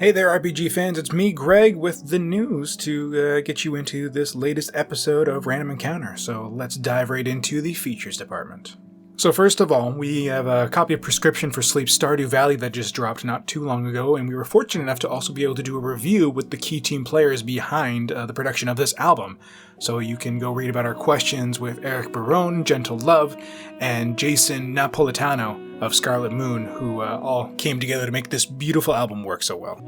Hey there, RPG fans, it's me, Greg, with the news to get you into this latest episode of Random Encounter. So let's dive right into the features department. So first of all, we have a copy of Prescription for Sleep Stardew Valley that just dropped not too long ago, and we were fortunate enough to also be able to do a review with the key team players behind the production of this album. So you can go read about our questions with Eric Barone, Gentle Love, and Jason Napolitano of Scarlet Moon, who all came together to make this beautiful album work so well.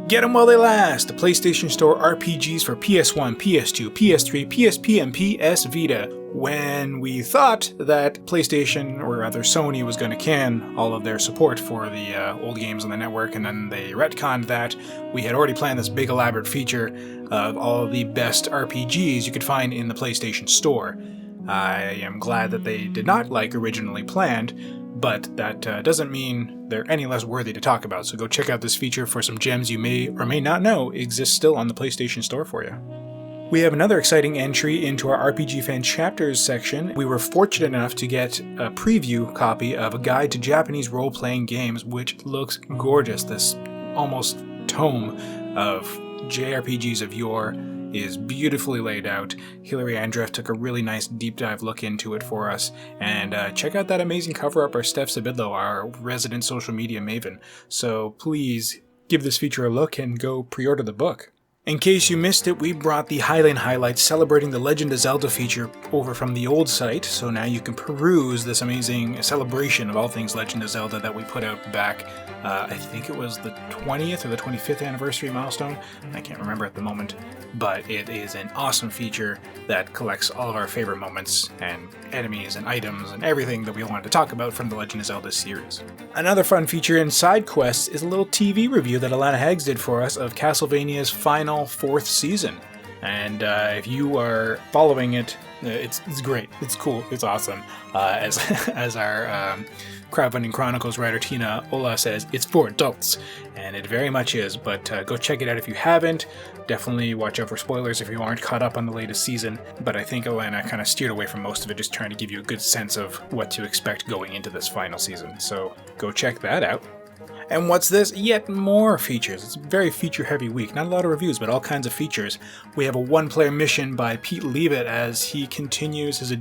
Get them while they last! The PlayStation Store RPGs for PS1, PS2, PS3, PSP, and PS Vita. When we thought that PlayStation, or rather Sony, was going to can all of their support for the old games on the network, and then they retconned that, we had already planned this big elaborate feature of all of the best RPGs you could find in the PlayStation Store. I am glad that they did not like originally planned, but that doesn't mean they're any less worthy to talk about, so go check out this feature for some gems you may or may not know exist still on the PlayStation Store for you. We have another exciting entry into our RPG Fan Chapters section. We were fortunate enough to get a preview copy of A Guide to Japanese Role-Playing Games, which looks gorgeous. This almost tome of JRPGs of yore is beautifully laid out. Hilary Andreff took a really nice deep dive look into it for us, and check out that amazing cover up by Steph Sabidlo, our resident social media maven. So please give this feature a look and go pre-order the book. In case you missed it, we brought the Highline Highlights celebrating the Legend of Zelda feature over from the old site, so now you can peruse this amazing celebration of all things Legend of Zelda that we put out back, I think it was the 20th or the 25th anniversary milestone, I can't remember at the moment, but it is an awesome feature that collects all of our favorite moments and enemies and items and everything that we wanted to talk about from the Legend of Zelda series. Another fun feature in side quests is a little TV review that Alana Hagues did for us of Castlevania's final 4th season, and if you are following it, it's great, it's cool, it's awesome. As our Crowdfunding Chronicles writer Tina Ola says, it's for adults, and it very much is, but go check it out if you haven't. Definitely watch out for spoilers if you aren't caught up on the latest season, but I think Alana kind of steered away from most of it, just trying to give you a good sense of what to expect going into this final season, so go check that out. And what's this? Yet more features. It's a very feature-heavy week. Not a lot of reviews, but all kinds of features. We have a one-player mission by Pete Leavitt as he continues his deep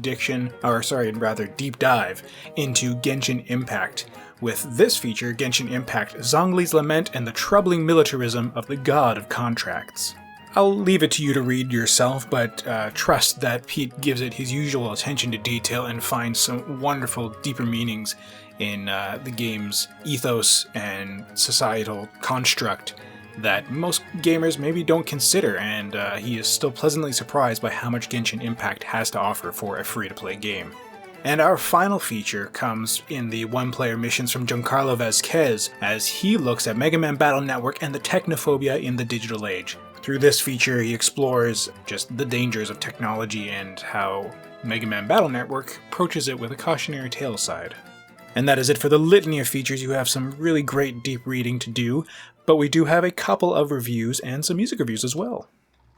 dive into Genshin Impact. With this feature, Genshin Impact, Zhongli's Lament and the Troubling Militarism of the God of Contracts. I'll leave it to you to read yourself, but trust that Pete gives it his usual attention to detail and finds some wonderful, deeper meanings in the game's ethos and societal construct that most gamers maybe don't consider, and he is still pleasantly surprised by how much Genshin Impact has to offer for a free-to-play game. And our final feature comes in the one-player missions from Giancarlo Vasquez, as he looks at Mega Man Battle Network and the technophobia in the digital age. Through this feature, he explores just the dangers of technology and how Mega Man Battle Network approaches it with a cautionary tale side. And that is it for the litany of features. You have some really great deep reading to do, but we do have a couple of reviews and some music reviews as well.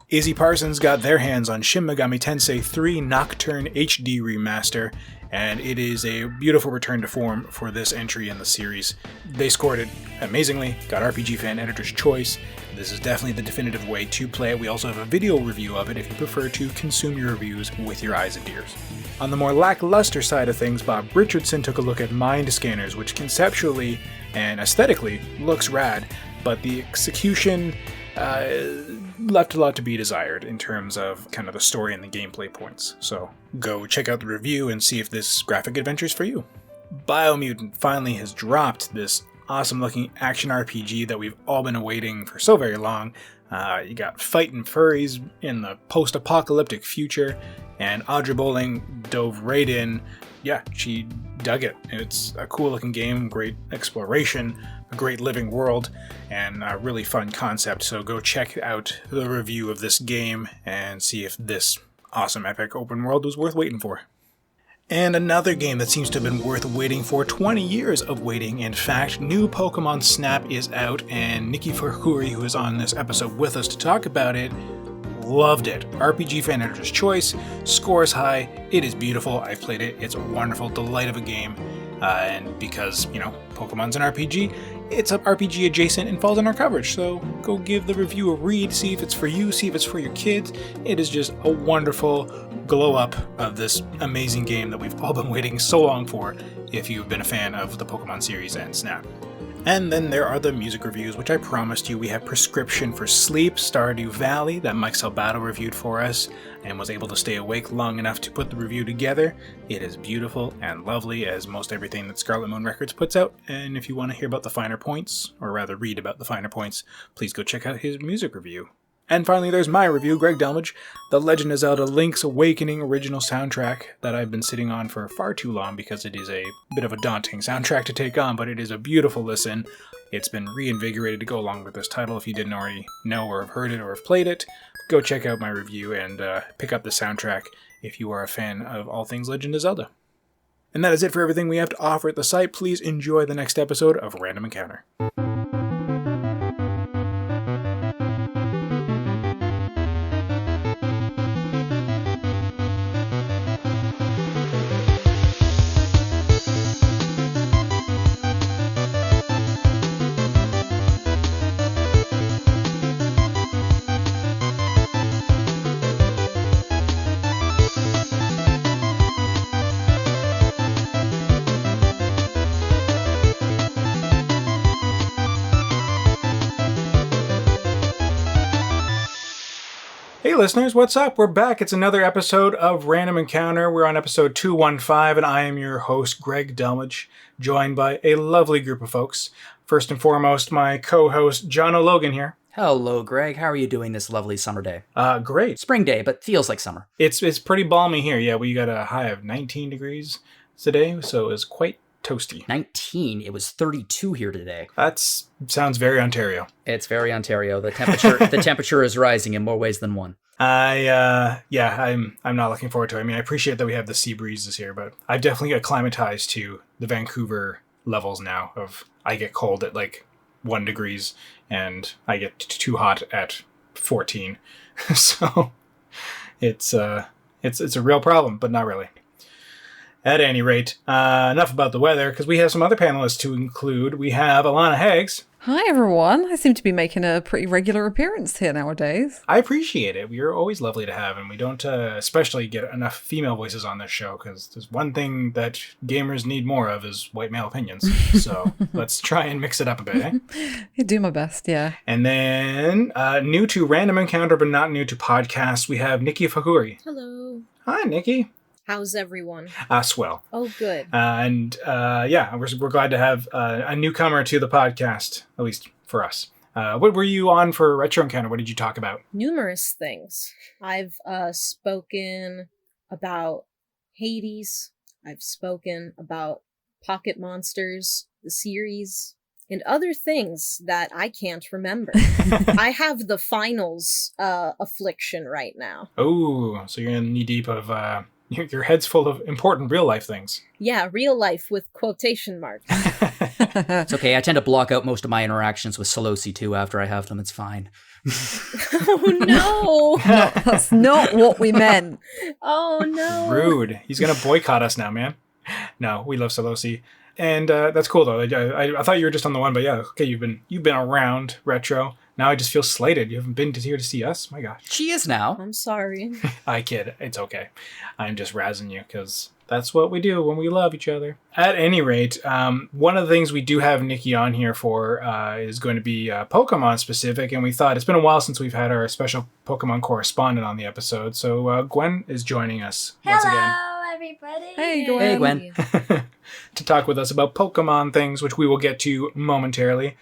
Izzy Parsons got their hands on Shin Megami Tensei 3 Nocturne HD Remaster, and it is a beautiful return to form for this entry in the series. They scored it amazingly, got RPG Fan Editor's Choice. This is definitely the definitive way to play it. We also have a video review of it if you prefer to consume your reviews with your eyes and ears. On the more lackluster side of things, Bob Richardson took a look at Mind Scanners, which conceptually and aesthetically looks rad, but the execution left a lot to be desired in terms of kind of the story and the gameplay points. So go check out the review and see if this graphic adventure is for you. Biomutant finally has dropped this awesome looking action RPG that we've all been awaiting for so very long. You got fighting furries in the post-apocalyptic future, and Audra Bowling dove right in. Yeah, she dug it. It's a cool looking game, great exploration, a great living world, and a really fun concept. So go check out the review of this game and see if this awesome epic open world was worth waiting for. And another game that seems to have been worth waiting for, 20 years of waiting in fact, new Pokemon Snap is out, and Niki Fakhoori, who is on this episode with us to talk about it, loved it. RPG Fan Editor's Choice, scores high, it is beautiful, I've played it, it's a wonderful delight of a game, and because, Pokemon's an RPG, it's a RPG adjacent and falls in our coverage, so go give the review a read, see if it's for you, see if it's for your kids. It is just a wonderful glow up of this amazing game that we've all been waiting so long for if you've been a fan of the Pokemon series and Snap. And then there are the music reviews, which I promised you. We have Prescription for Sleep, Stardew Valley, that Mike Salbato reviewed for us, and was able to stay awake long enough to put the review together. It is beautiful and lovely, as most everything that Scarlet Moon Records puts out, and if you want to hear about the finer points, or rather read about the finer points, please go check out his music review. And finally, there's my review, Greg Delmage, The Legend of Zelda Link's Awakening original soundtrack that I've been sitting on for far too long because it is a bit of a daunting soundtrack to take on, but it is a beautiful listen. It's been reinvigorated to go along with this title. If you didn't already know or have heard it or have played it, go check out my review and pick up the soundtrack if you are a fan of all things Legend of Zelda. And that is it for everything we have to offer at the site. Please enjoy the next episode of Random Encounter. Hey listeners, what's up? We're back. It's another episode of Random Encounter. We're on episode 215, and I am your host, Greg Delmage, joined by a lovely group of folks. First and foremost, my co-host, Jono Logan here. Hello, Greg. How are you doing this lovely summer day? Great. Spring day, but feels like summer. It's pretty balmy here. Yeah, we got a high of 19 degrees today, so it's quite toasty. 19? It was 32 here today. That sounds very Ontario. It's very Ontario. The temperature is rising in more ways than one. I'm not looking forward to it. I mean, I appreciate that we have the sea breezes here, but I've definitely acclimatized to the Vancouver levels now of I get cold at like 1 degrees and I get too hot at 14. So it's a real problem, but not really. At any rate, enough about the weather, because we have some other panelists to include. We have Alana Hagues. Hi, everyone. I seem to be making a pretty regular appearance here nowadays. I appreciate it. You're always lovely to have, and we don't especially get enough female voices on this show, because there's one thing that gamers need more of is white male opinions. So let's try and mix it up a bit, eh? I do my best, yeah. And then, new to Random Encounter, but not new to podcasts, we have Niki Fakhoori. Hello. Hi, Niki. How's everyone? Swell. Oh, good. We're glad to have a newcomer to the podcast, at least for us. What were you on for Retro Encounter? What did you talk about? Numerous things. I've spoken about Hades. I've spoken about Pocket Monsters, the series, and other things that I can't remember. I have the finals affliction right now. Oh, so you're in knee deep of... Your head's full of important real-life things. Yeah, real life with quotation marks. It's okay. I tend to block out most of my interactions with Solosi, too, after I have them. It's fine. Oh, no. No, that's not what we meant. Oh, no. Rude. He's going to boycott us now, man. No, we love Solosi. And that's cool, though. I thought you were just on the one, but yeah, okay, you've been around Retro. Now I just feel slighted. You haven't been here to see us? My gosh. She is now. I'm sorry. I kid. It's okay. I'm just razzing you because that's what we do when we love each other. At any rate, one of the things we do have Niki on here for is going to be Pokemon specific, and we thought it's been a while since we've had our special Pokemon correspondent on the episode, so Gwen is joining us once again. Hello, everybody. Hey, Gwen. Hey, Gwen. To talk with us about Pokemon things, which we will get to momentarily.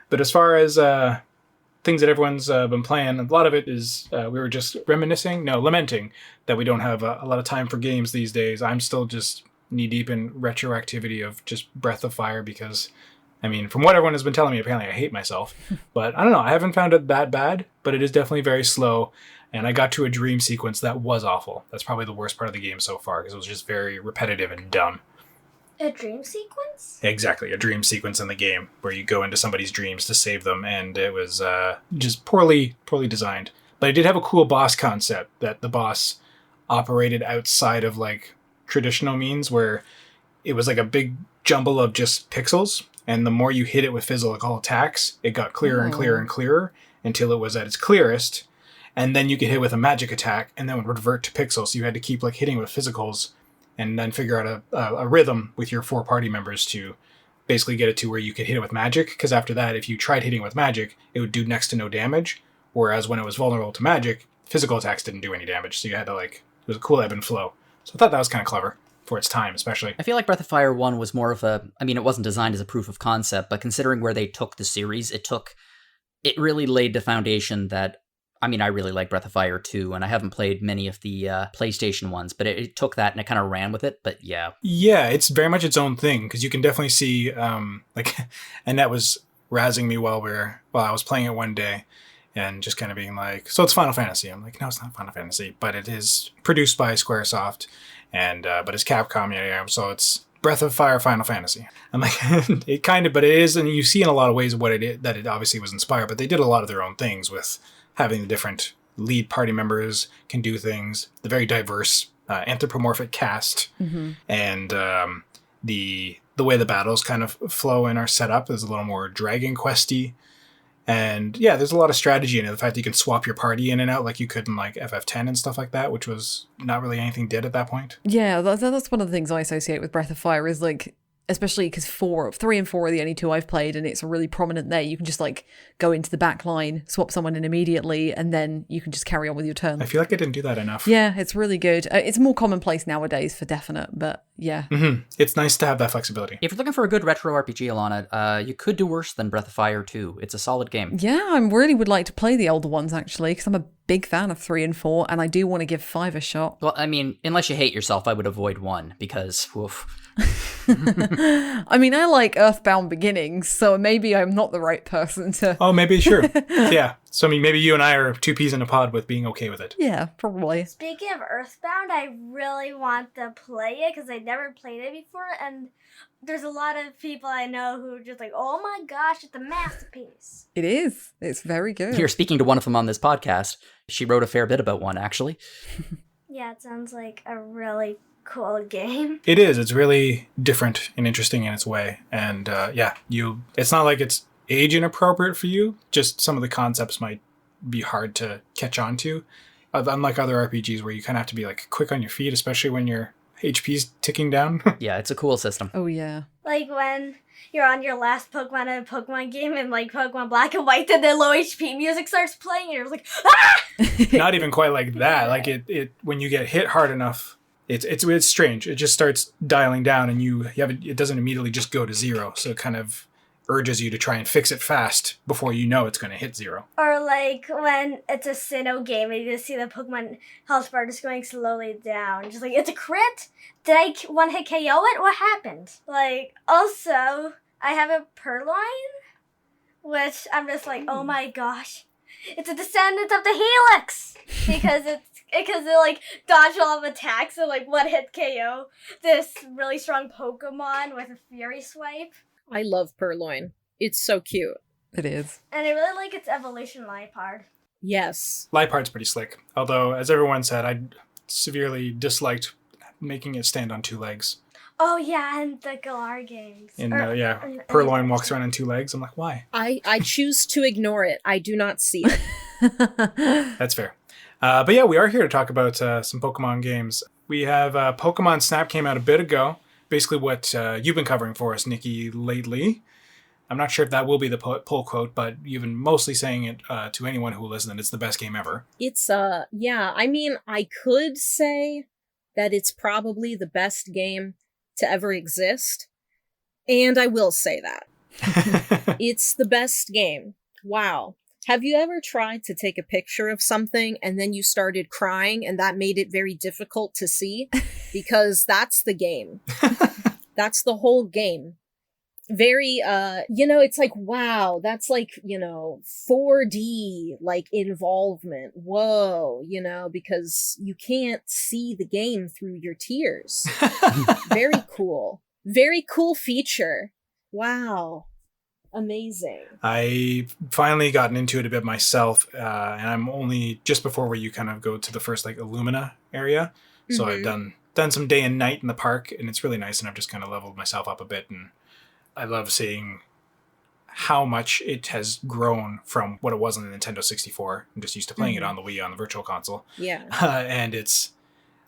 But as far as things that everyone's been playing, a lot of it is we were just lamenting that we don't have a lot of time for games these days. I'm still just knee-deep in retroactivity of just Breath of Fire because, I mean, from what everyone has been telling me, apparently I hate myself. But I don't know, I haven't found it that bad, but it is definitely very slow. And I got to a dream sequence that was awful. That's probably the worst part of the game so far because it was just very repetitive and dumb. A dream sequence? Exactly, a dream sequence in the game where you go into somebody's dreams to save them, and it was just poorly designed. But it did have a cool boss concept that the boss operated outside of like traditional means, where it was like a big jumble of just pixels And the more you hit it with physical attacks, it got clearer and clearer and clearer until it was at its clearest. And then you could hit with a magic attack and then would revert to pixels. So you had to keep like hitting with physicals and then figure out a rhythm with your 4 party members to basically get it to where you could hit it with magic. Because after that, if you tried hitting with magic, it would do next to no damage. Whereas when it was vulnerable to magic, physical attacks didn't do any damage. So you had to it was a cool ebb and flow. So I thought that was kind of clever for its time, especially. I feel like Breath of Fire 1 was more of it wasn't designed as a proof of concept, but considering where they took the series, it really laid the foundation that, I really like Breath of Fire 2, and I haven't played many of the PlayStation ones, but it took that and it kind of ran with it, but yeah. Yeah, it's very much its own thing, because you can definitely see, Annette was razzing me while I was playing it one day, and just kind of being like, so it's Final Fantasy. I'm like, no, it's not Final Fantasy, but it is produced by Squaresoft, and but it's Capcom, yeah, so it's Breath of Fire Final Fantasy. I'm like, it kind of, but it is, and you see in a lot of ways what it is, that it obviously was inspired, but they did a lot of their own things with having the different lead party members can do things, the very diverse anthropomorphic cast, and the way the battles kind of flow and are set up is a little more Dragon Questy. And yeah, there's a lot of strategy in it. The fact that you can swap your party in and out like you could in like FF10 and stuff like that, which was not really anything did at that point. Yeah, that's one of the things I associate with Breath of Fire is like, especially because 3 and 4 are the only 2 I've played, and it's really prominent there. You can just like go into the back line, swap someone in immediately, and then you can just carry on with your turn. I feel like I didn't do that enough. Yeah, it's really good. It's more commonplace nowadays for definite, but yeah. It's nice to have that flexibility. If you're looking for a good retro RPG, Alana, you could do worse than Breath of Fire 2. It's a solid game. Yeah, I really would like to play the older ones actually, because I'm a big fan of 3 and 4, and I do want to give 5 a shot. Well, unless you hate yourself, I would avoid 1 because, woof. I like Earthbound Beginnings, so maybe I'm not the right person to... Oh, maybe, sure. Yeah. So, maybe you and I are 2 peas in a pod with being okay with it. Yeah, probably. Speaking of Earthbound, I really want to play it because I never played it before, and there's a lot of people I know who are just like, oh my gosh, it's a masterpiece. It is. It's very good. You're speaking to one of them on this podcast. She wrote a fair bit about 1, actually. Yeah, it sounds like a really cool game. It is. It's really different and interesting in its way. And it's not like it's age inappropriate for you. Just some of the concepts might be hard to catch on to. Unlike other RPGs where you kind of have to be like quick on your feet, especially when your HP's ticking down. Yeah, it's a cool system. Oh, yeah. Like when you're on your last Pokemon in a Pokemon game and like Pokemon Black and White, then the low HP music starts playing and you're like, ah! Not even quite like that. Like it when you get hit hard enough, it's strange. It just starts dialing down and it doesn't immediately just go to 0. So it kind of urges you to try and fix it fast before you know it's going to hit 0. Or like when it's a Sinnoh game and you just see the Pokemon health bar just going slowly down. Just like, it's a crit? Did I one-hit KO it? What happened? Like, also, I have a Purloin, which I'm just like, oh my gosh. It's a descendant of the Helix! Because it like dodged all of attacks and like one-hit KO this really strong Pokemon with a Fury Swipe. I love Purloin. It's so cute. It is. And I really like its evolution Liepard. Yes. Liepard's pretty slick. Although, as everyone said, I severely disliked making it stand on 2 legs. Oh yeah, and the Galar games. Purloin walks around on 2 legs. I'm like, why? I choose to ignore it. I do not see it. That's fair. But yeah, we are here to talk about some Pokemon games. We have Pokemon Snap came out a bit ago. Basically what you've been covering for us, Niki, lately. I'm not sure if that will be the pull quote, but you've been mostly saying it to anyone who will listen that it's the best game ever. It's, I could say that it's probably the best game to ever exist. And I will say that. It's the best game. Wow. Have you ever tried to take a picture of something and then you started crying and that made it very difficult to see? Because that's the game. That's the whole game. Very, it's like, wow, that's like, 4D, like, involvement. Whoa, because you can't see the game through your tears. Very cool. Very cool feature. Wow. Amazing. I finally gotten into it a bit myself, and I'm only just before where you kind of go to the first like Illumina area. So I've done some day and night in the park, and it's really nice, and I've just kind of leveled myself up a bit and I love seeing how much it has grown from what it was on the Nintendo 64. I'm just used to playing it on the Wii on the Virtual Console. Yeah. And it's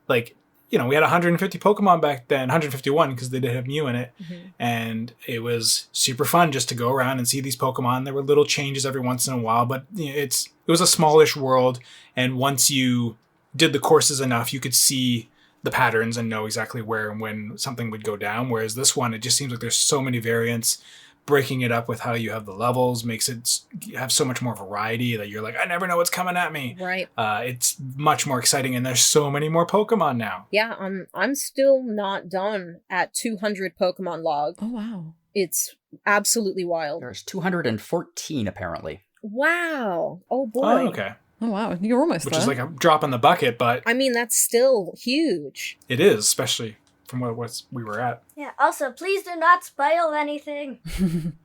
like, we had 150 Pokemon back then, 151 because they did have Mew in it. And it was super fun just to go around and see these Pokemon. There were little changes every once in a while, but it was a smallish world. And once you did the courses enough, you could see the patterns and know exactly where and when something would go down. Whereas this one, it just seems like there's so many variants. Breaking it up with how you have the levels makes it have so much more variety that you're like, I never know what's coming at me. Right. It's much more exciting, and there's so many more Pokemon now. Yeah, I'm still not done at 200 Pokemon log. Oh, wow. It's absolutely wild. There's 214 apparently. Wow. Oh, boy. Oh, okay. Oh, wow. You're almost Which there. is like a drop in the bucket, but I mean, that's still huge. it is, especially from what we were at. Yeah, also, please do not spoil anything.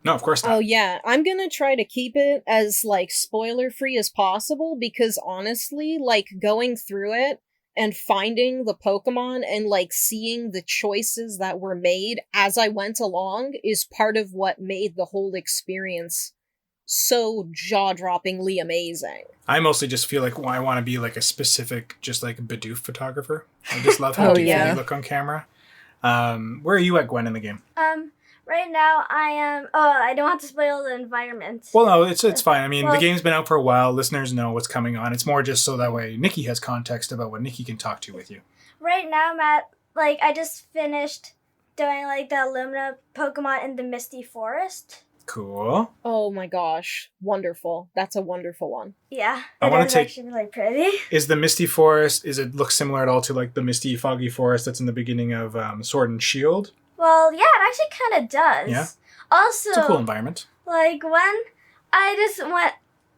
No, of course not. Oh, yeah. I'm gonna try to keep it as, spoiler-free as possible, because honestly, going through it and finding the Pokemon and, seeing the choices that were made as I went along is part of what made the whole experience so jaw-droppingly amazing. I mostly just feel like I want to be like a specific, just like Bidoof photographer. I just love how Oh, doofy yeah. you look on camera. Where are you at, Gwen, in the game? Right now I am. Oh, I don't want to spoil the environment. Well, no, it's fine. I mean, the Well- game's been out for a while. Listeners know what's coming on. It's more just so that way Niki has context about what Niki can talk to with you. Right now, Matt, I just finished doing the Illumina Pokemon in the Misty Forest. Cool. Oh my gosh. Wonderful. That's a wonderful one. Yeah, I it wanna is take- actually really pretty. Is the Misty Forest, is it look similar at all to like the Misty Foggy Forest that's in the beginning of Sword and Shield? Well, yeah, it actually kind of does. Yeah. Also, It's a cool environment. when I just went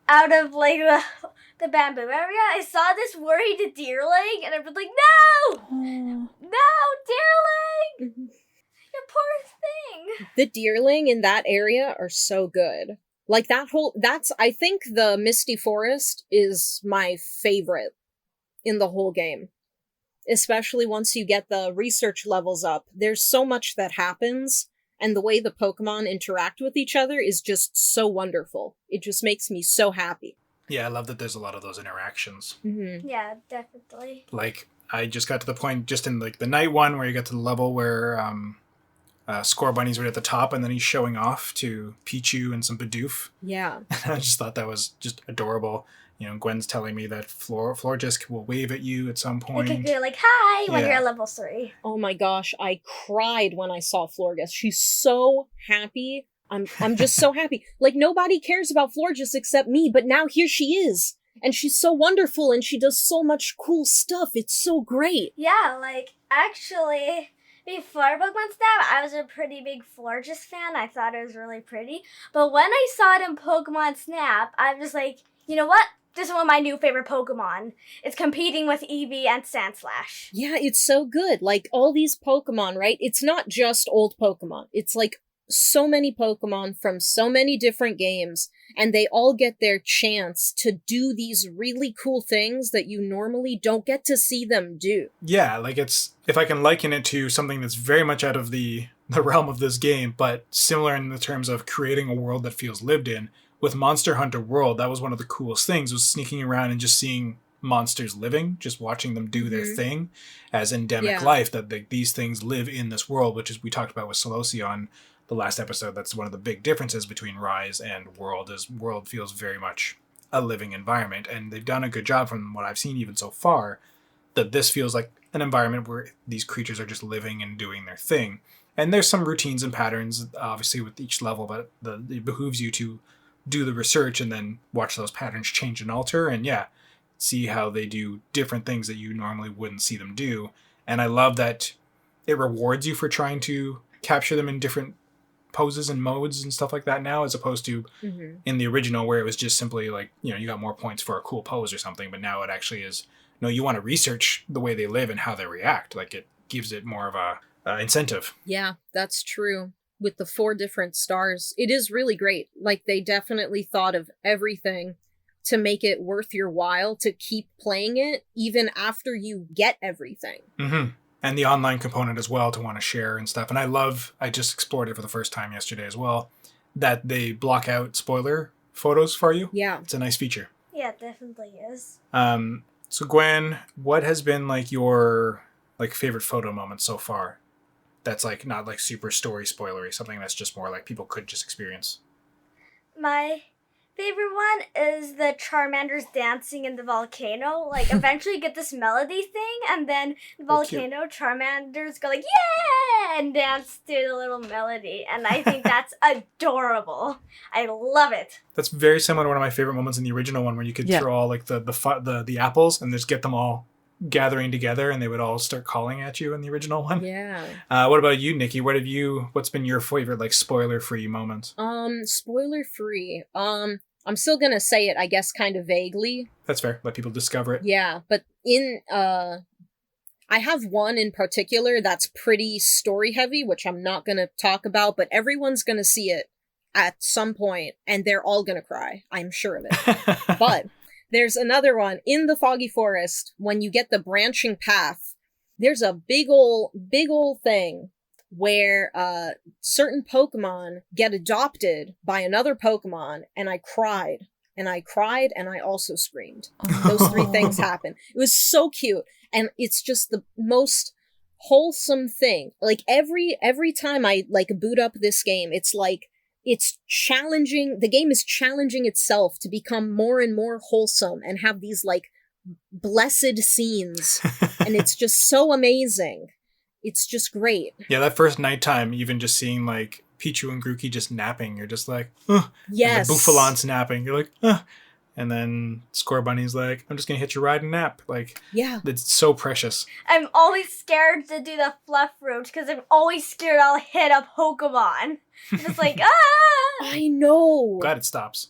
out of the bamboo area, I saw this worried deerling, and I was like, no, Oh. no, deerling, you poor thing. The deerling in that area are so good. I think the Misty Forest is my favorite in the whole game. Especially once you get the research levels up. There's so much that happens, and the way the Pokemon interact with each other is just so wonderful. It just makes me so happy. Yeah, I love that there's a lot of those interactions. Mm-hmm. Yeah, definitely. Like, I just got to the point just in the night one where you got to the level where Score Bunny's right at the top, and then he's showing off to Pichu and some Bidoof. Yeah. I just thought that was just adorable. Gwen's telling me that Florges will wave at you at some point. You could go hi when Yeah. you're at level 3. Oh my gosh, I cried when I saw Florges. She's so happy. I'm just so happy. Nobody cares about Florges except me, but now here she is. And she's so wonderful, and she does so much cool stuff. It's so great. Yeah, actually, before Pokemon Snap, I was a pretty big Florges fan. I thought it was really pretty. But when I saw it in Pokemon Snap, I was like, you know what? This is one of my new favorite Pokemon. It's competing with Eevee and Sandslash. Yeah, it's so good. All these Pokemon, right? It's not just old Pokemon. It's so many Pokemon from so many different games, and they all get their chance to do these really cool things that you normally don't get to see them do. Yeah, if I can liken it to something that's very much out of the realm of this game, but similar in the terms of creating a world that feels lived in. With Monster Hunter World, that was one of the coolest things, was sneaking around and just seeing monsters living, just watching them do their thing as endemic life, that these things live in this world, which is we talked about with Solosia on the last episode. That's one of the big differences between Rise and World, is World feels very much a living environment, and they've done a good job from what I've seen even so far, that this feels like an environment where these creatures are just living and doing their thing. And there's some routines and patterns, obviously, with each level, but it behooves you to do the research and then watch those patterns change and alter, and see how they do different things that you normally wouldn't see them do. And I love that it rewards you for trying to capture them in different poses and modes and stuff like that now, as opposed to in the original where it was just simply you got more points for a cool pose or something, but now it actually is, no, you want to research the way they live and how they react. It gives it more of a incentive. Yeah, that's true. With the 4 different stars, it is really great. They definitely thought of everything to make it worth your while to keep playing it, even after you get everything. Mm-hmm. and the online component as well to want to share and stuff. And I just explored it for the first time yesterday as well, that they block out spoiler photos for you. Yeah. It's a nice feature. Yeah, it definitely is. So Gwen, what has been like your like favorite photo moment so far? That's like not like super story spoilery, something that's just more like people could just experience. My favorite one is the Charmanders dancing in the volcano. Like, eventually you get this melody thing, and then the volcano Charmanders go like, yeah! And dance to the little melody. And I think that's adorable. I love it. That's very similar to one of my favorite moments in the original one, where you could throw all like the apples and just get them all gathering together, and they would all start calling at you in the original one. Yeah. What about you, Niki? What's been your favorite like spoiler-free moment? Spoiler-free. I'm still gonna say it, I guess, kind of vaguely. That's fair. Let people discover it. Yeah, but I have one in particular that's pretty story-heavy, which I'm not gonna talk about, but everyone's gonna see it at some point, and they're all gonna cry. I'm sure of it. But there's another one in the Foggy Forest. When you get the branching path, there's a big ol' thing where certain Pokemon get adopted by another Pokemon, and I cried. And I cried, and I also screamed. Those three things happen. It was so cute, and it's just the most wholesome thing. Like, every time I, like, boot up this game, it's like, it's challenging, the game is challenging itself to become more and more wholesome and have these, like, blessed scenes, and it's just so amazing. It's just great. Yeah, that first nighttime, even just seeing, like, Pichu and Grookey just napping, you're just like, ugh. Yes. And the Bouffalon's napping, you're like, ugh. And then Scorbunny's like, I'm just gonna hit your ride and nap. Like, yeah, it's so precious. I'm always scared to do the fluff route because I'm always scared I'll hit a Pokemon. Just like, ah! I know. Glad it stops.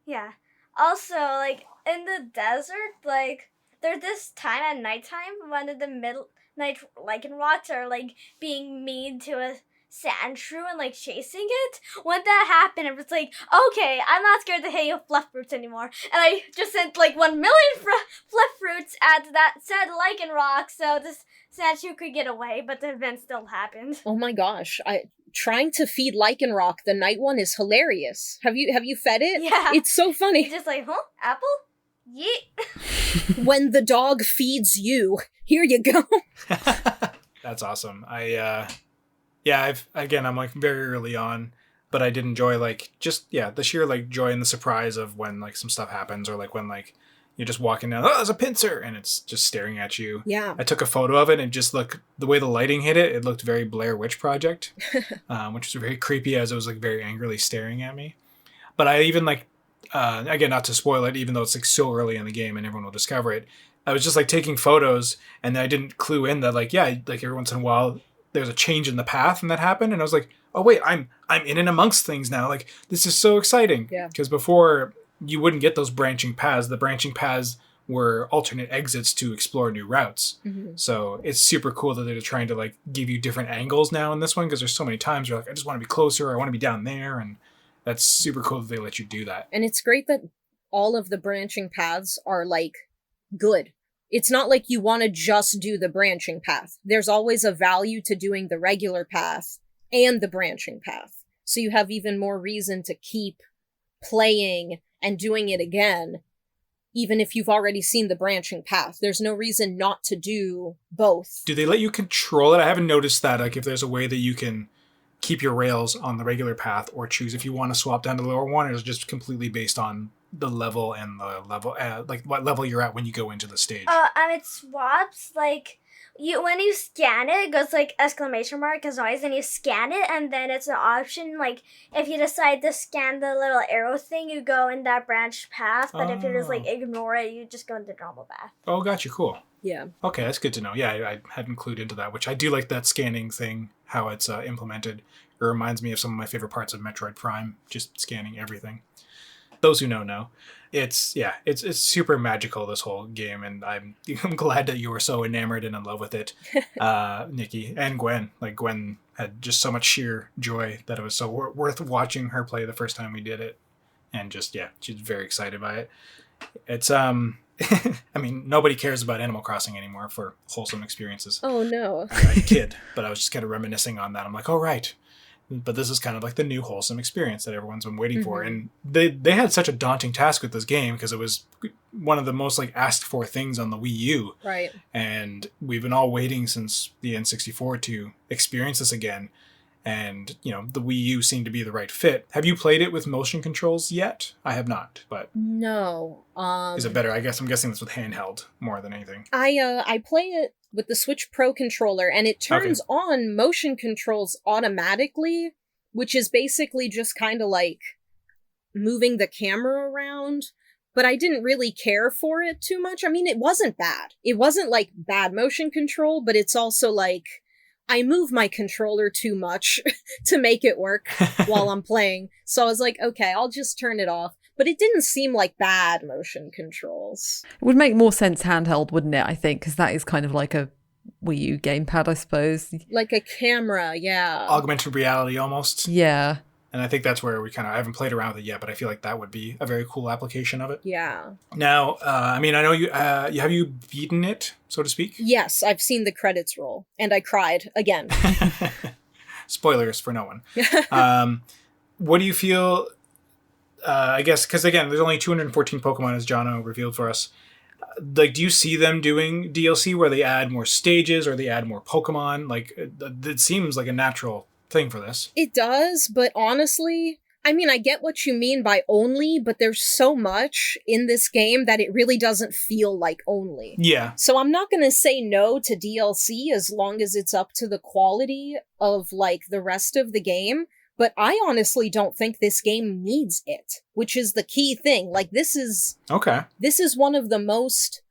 Yeah. Also, like, in the desert, like, there's this time at nighttime when the midnight lichen rocks are, like, being mean to a Sandshrew and, like, chasing it. When that happened, it was like, okay, I'm not scared to hit you with fluff fruits anymore. And I just sent, like, 1 million fluff fruits at that said lichen rock so this Sandshrew could get away, but the event still happened. Oh my gosh, trying to feed Lycanroc, the night one, is hilarious. Have you fed it? Yeah. It's so funny. It's just like, huh? Apple? Yeet. When the dog feeds you, here you go. That's awesome. I'm like very early on, but I did enjoy like just the sheer like joy and the surprise of when like some stuff happens, or like when like you're just walking down, oh, there's a pincer, and it's just staring at you. Yeah. I took a photo of it, and just look the way the lighting hit it, it looked very Blair Witch Project, which was very creepy as it was like very angrily staring at me. But I even like, again, not to spoil it, even though it's like so early in the game and everyone will discover it, I was just like taking photos, and I didn't clue in that like every once in a while there's a change in the path, and that happened, and I was like, oh wait, I'm in and amongst things now. Like, this is so exciting. Yeah. Because before you wouldn't get those branching paths. The branching paths were alternate exits to explore new routes. Mm-hmm. So it's super cool that they're trying to like give you different angles now in this one, because there's so many times you're like, I just want to be closer, or I want to be down there, and that's super cool that they let you do that. And it's great that all of the branching paths are like good. It's not like you want to just do the branching path. There's always a value to doing the regular path and the branching path. So you have even more reason to keep playing and doing it again, even if you've already seen the branching path. There's no reason not to do both. Do they let you control it? I haven't noticed that, like if there's a way that you can keep your rails on the regular path or choose if you want to swap down to the lower one, or is it just completely based on the level and the level, like what level you're at when you go into the stage? It swaps, like, when you scan it, it goes like exclamation mark as always, and you scan it, and then it's an option, like, if you decide to scan the little arrow thing, you go in that branched path, but if you just, like, ignore it, you just go in the normal path. Oh, gotcha, cool. Yeah. Okay, that's good to know. Yeah, I hadn't clued into that, which I do like that scanning thing, how it's implemented. It reminds me of some of my favorite parts of Metroid Prime, just scanning everything. Those who know. It's super magical, this whole game, and I'm glad that you were so enamored and in love with it, Niki, and Gwen. Like, Gwen had just so much sheer joy that it was so worth watching her play the first time we did it, and just she's very excited by it. It's I mean, nobody cares about Animal Crossing anymore for wholesome experiences. Oh no. I kid, but I was just kind of reminiscing on that. I'm like, oh, right. But this is kind of like the new wholesome experience that everyone's been waiting for. And they had such a daunting task with this game because it was one of the most like asked for things on the Wii U. Right. And we've been all waiting since the N64 to experience this again. And, you know, the Wii U seemed to be the right fit. Have you played it with motion controls yet? I have not, but... No. Is it better? I'm guessing that's with handheld more than anything. I play it with the Switch Pro controller, and it turns on motion controls automatically, which is basically just kind of like moving the camera around. But I didn't really care for it too much. I mean, it wasn't bad. It wasn't like bad motion control, but it's also like... I move my controller too much to make it work while I'm playing. So I was like, okay, I'll just turn it off. But it didn't seem like bad motion controls. It would make more sense handheld, wouldn't it, I think? Because that is kind of like a Wii U gamepad, I suppose. Like a camera, yeah. Augmented reality almost. Yeah. And I think that's where I haven't played around with it yet, but I feel like that would be a very cool application of it. Yeah. Now, I mean, I know you, have you beaten it, so to speak? Yes, I've seen the credits roll, and I cried again. Spoilers for no one. What do you feel, I guess, because again, there's only 214 Pokemon as Jono revealed for us. Like, do you see them doing DLC where they add more stages or they add more Pokemon? Like, it seems like a natural thing for this. It does, but honestly, I mean, I get what you mean by only, but there's so much in this game that it really doesn't feel like only. Yeah. So I'm not going to say no to DLC as long as it's up to the quality of, like, the rest of the game, but I honestly don't think this game needs it, which is the key thing. Like, this is one of the most...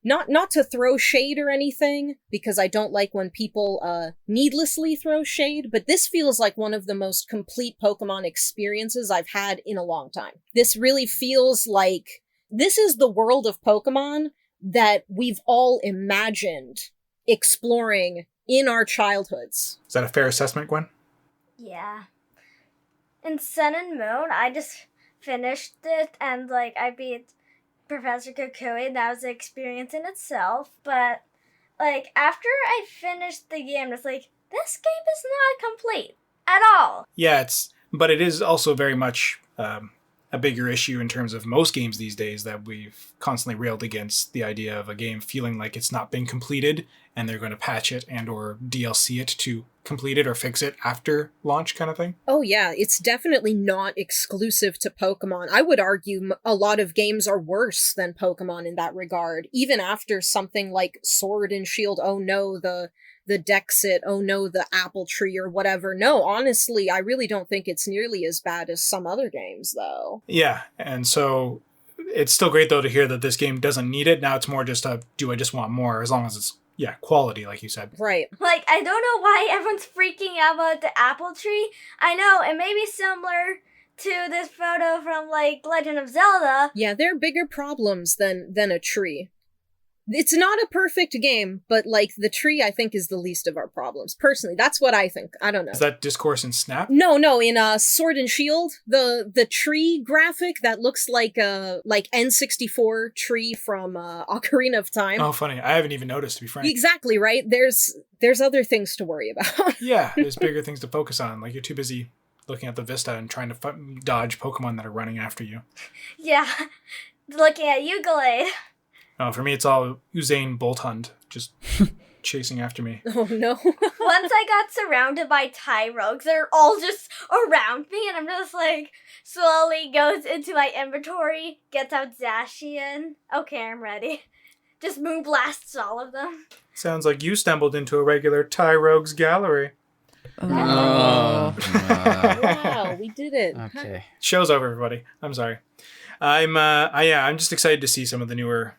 Not to throw shade or anything, because I don't like when people needlessly throw shade, but this feels like one of the most complete Pokemon experiences I've had in a long time. This really feels like this is the world of Pokemon that we've all imagined exploring in our childhoods. Is that a fair assessment, Gwen? Yeah. In Sun and Moon, I just finished it, and, like, I beat Professor Kukui. That was an experience in itself, but like after I finished the game, it's like this game is not complete at all. Yeah, but it is also very much a bigger issue in terms of most games these days that we've constantly railed against the idea of a game feeling like it's not been completed and they're going to patch it and or DLC it to complete it or fix it after launch kind of thing. Oh yeah, it's definitely not exclusive to Pokemon. I would argue a lot of games are worse than Pokemon in that regard. Even after something like Sword and Shield, oh no, the Dexit, oh no, the Apple Tree or whatever. No, honestly, I really don't think it's nearly as bad as some other games, though. Yeah, and so it's still great, though, to hear that this game doesn't need it. Now it's more just do I just want more, as long as it's, quality, like you said. Right. Like, I don't know why everyone's freaking out about the Apple Tree. I know, it may be similar to this photo from, like, Legend of Zelda. Yeah, there are bigger problems than a tree. It's not a perfect game, but, like, the tree, I think, is the least of our problems. Personally, that's what I think. I don't know. Is that Discourse in Snap? No, in Sword and Shield, the tree graphic that looks like a N64 tree from Ocarina of Time. Oh, funny. I haven't even noticed, to be frank. Exactly, right? There's other things to worry about. Yeah, there's bigger things to focus on. Like, you're too busy looking at the vista and trying to dodge Pokemon that are running after you. Yeah, looking at you, Glade. Oh, for me, it's all Usain Bolt Hunt, just chasing after me. Oh, no. Once I got surrounded by Tyrogues, they're all just around me, and I'm just like, slowly goes into my inventory, gets out Zacian. Okay, I'm ready. Just moonblasts all of them. Sounds like you stumbled into a regular Tyrogues gallery. Oh. Wow, we did it. Okay. Show's over, everybody. I'm sorry. I'm just excited to see some of the new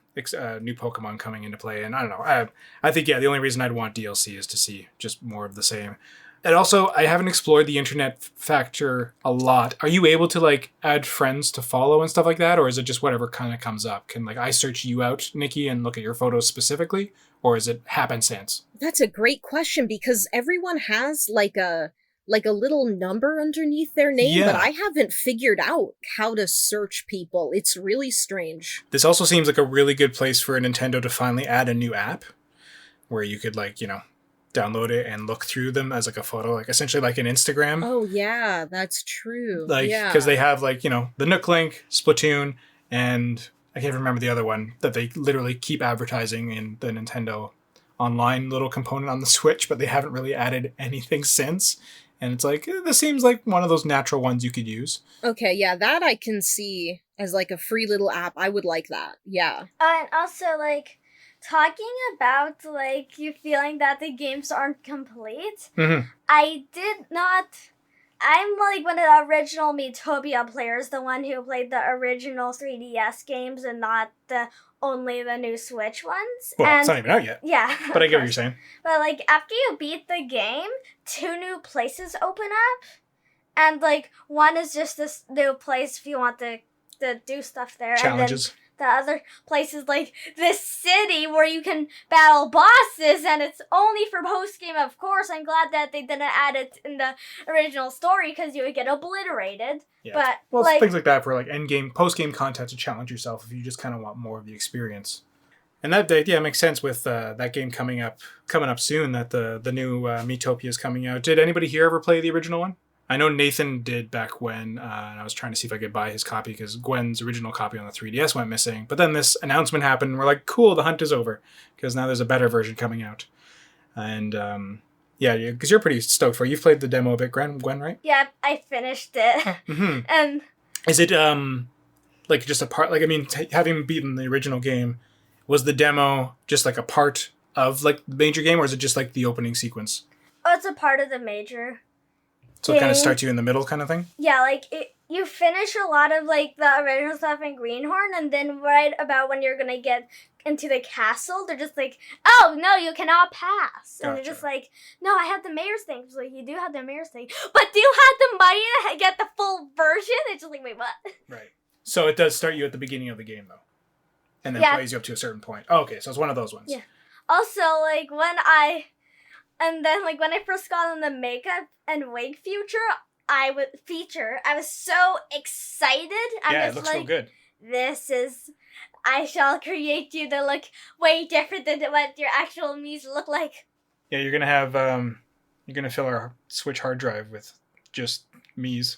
Pokemon coming into play, and I don't know. I think the only reason I'd want DLC is to see just more of the same. And also, I haven't explored the internet factor a lot. Are you able to like add friends to follow and stuff like that, or is it just whatever kind of comes up? Can like I search you out, Niki, and look at your photos specifically, or is it happenstance? That's a great question because everyone has like a like a little number underneath their name, Yeah. but I haven't figured out how to search people. It's really strange. This also seems like a really good place for Nintendo to finally add a new app where you could, like, download it and look through them as like a photo, like essentially like an Instagram. Oh yeah, that's true. Like, yeah. because they have like, the Nook Link, Splatoon, and I can't remember the other one that they literally keep advertising in the Nintendo Online little component on the Switch, but they haven't really added anything since. And it's like, this seems like one of those natural ones you could use. Okay, yeah, that I can see as like a free little app. I would like that. Yeah. And also, like, talking about, like, you feeling that the games aren't complete, Mm-hmm. I did not... I'm, like, one of the original Miitopia players, the one who played the original 3DS games and not only the new Switch ones. Well, and it's not even out yet. yeah. But I get what of you're saying. course. But, like, after you beat the game, 2 new places open up. And, like, one is just this new place if you want to do stuff there. Challenges. And then the other place is, like, this city where you can battle bosses, and it's only for post-game, of course. I'm glad that they didn't add it in the original story, because you would get obliterated. Yeah. But, Well, like, things like that for like end-game, post-game content to challenge yourself if you just kind of want more of the experience. And that, makes sense with that game coming up soon, that the new Miitopia is coming out. Did anybody here ever play the original one? I know Nathan did back when, and I was trying to see if I could buy his copy because Gwen's original copy on the 3DS went missing. But then this announcement happened, and we're like, cool, the hunt is over, because now there's a better version coming out. And yeah, because you're pretty stoked for it. You've played the demo a bit, Gwen, right? yeah, I finished it. Mm-hmm. And Is it like just a part? Like, I mean, having beaten the original game, was the demo just like a part of like the major game, or is it just like the opening sequence? oh, it's a part of the major. So it kind of Yeah. starts you in the middle, kind of thing. Yeah, like, you finish a lot of, like, the original stuff in Greenhorn, and then right about when you're gonna get into the castle, they're just like, oh, no, you cannot pass. And they're Gotcha. just like, no, I have the mayor's thing. It's like, you do have the mayor's thing. But do you have the money to get the full version? It's just like, wait, what? Right. So it does start you at the beginning of the game, though, and then Yeah. plays you up to a certain point. Oh, okay, so it's one of those ones. Yeah. Also, like, when I first got on the makeup and wig I was so excited. I'm Yeah, it just looks like, real good. I shall create you to look way different than what your actual Miis look like. Yeah, you're gonna have you're gonna fill our Switch hard drive with just Miis.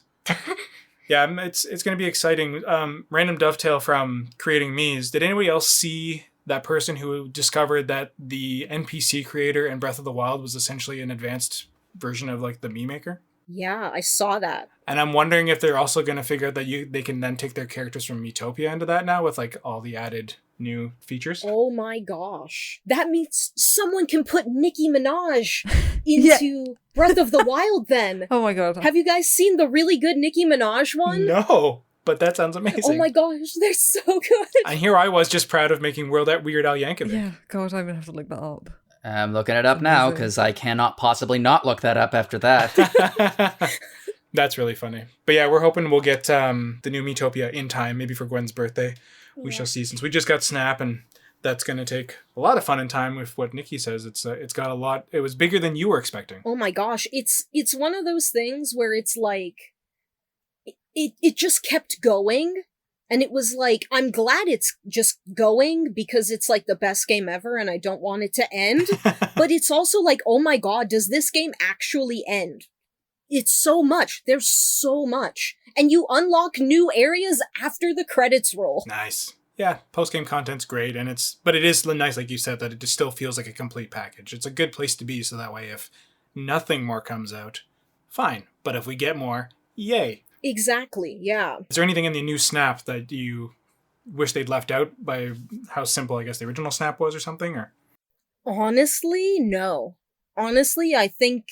Yeah, it's gonna be exciting. Random dovetail from creating Miis. Did anybody else see that person who discovered that the NPC creator in Breath of the Wild was essentially an advanced version of like the Mii Maker? Yeah, I saw that. And I'm wondering if they're also going to figure out that they can then take their characters from Miitopia into that now with like all the added new features. Oh my gosh. That means someone can put Nicki Minaj Yeah. into Breath of the Wild then. Oh my god. Have you guys seen the really good Nicki Minaj one? No, but that sounds amazing. Oh my gosh, they're so good. And here I was just proud of making Weird Al Yankovic. Yeah, god, I'm gonna have to look that up. I'm looking it up now Amazing. because I cannot possibly not look that up after that. That's really funny. But yeah, we're hoping we'll get the new Miitopia in time, maybe for Gwen's birthday. We shall see. Since we just got Snap, and that's going to take a lot of fun and time with what Niki says. It's got a lot. It was bigger than you were expecting. Oh my gosh, it's one of those things where it's like it just kept going. And it was like, I'm glad it's just going because it's like the best game ever and I don't want it to end. But it's also like, oh my god, does this game actually end? It's so much. There's so much. And you unlock new areas after the credits roll. Nice. Yeah, post-game content's great, but it is nice, like you said, that it just still feels like a complete package. It's a good place to be, so that way if nothing more comes out, fine. But if we get more, yay. Exactly, yeah. Is there anything in the new Snap that you wish they'd left out by how simple, I guess, the original Snap was or something? Or Honestly, no. Honestly, I think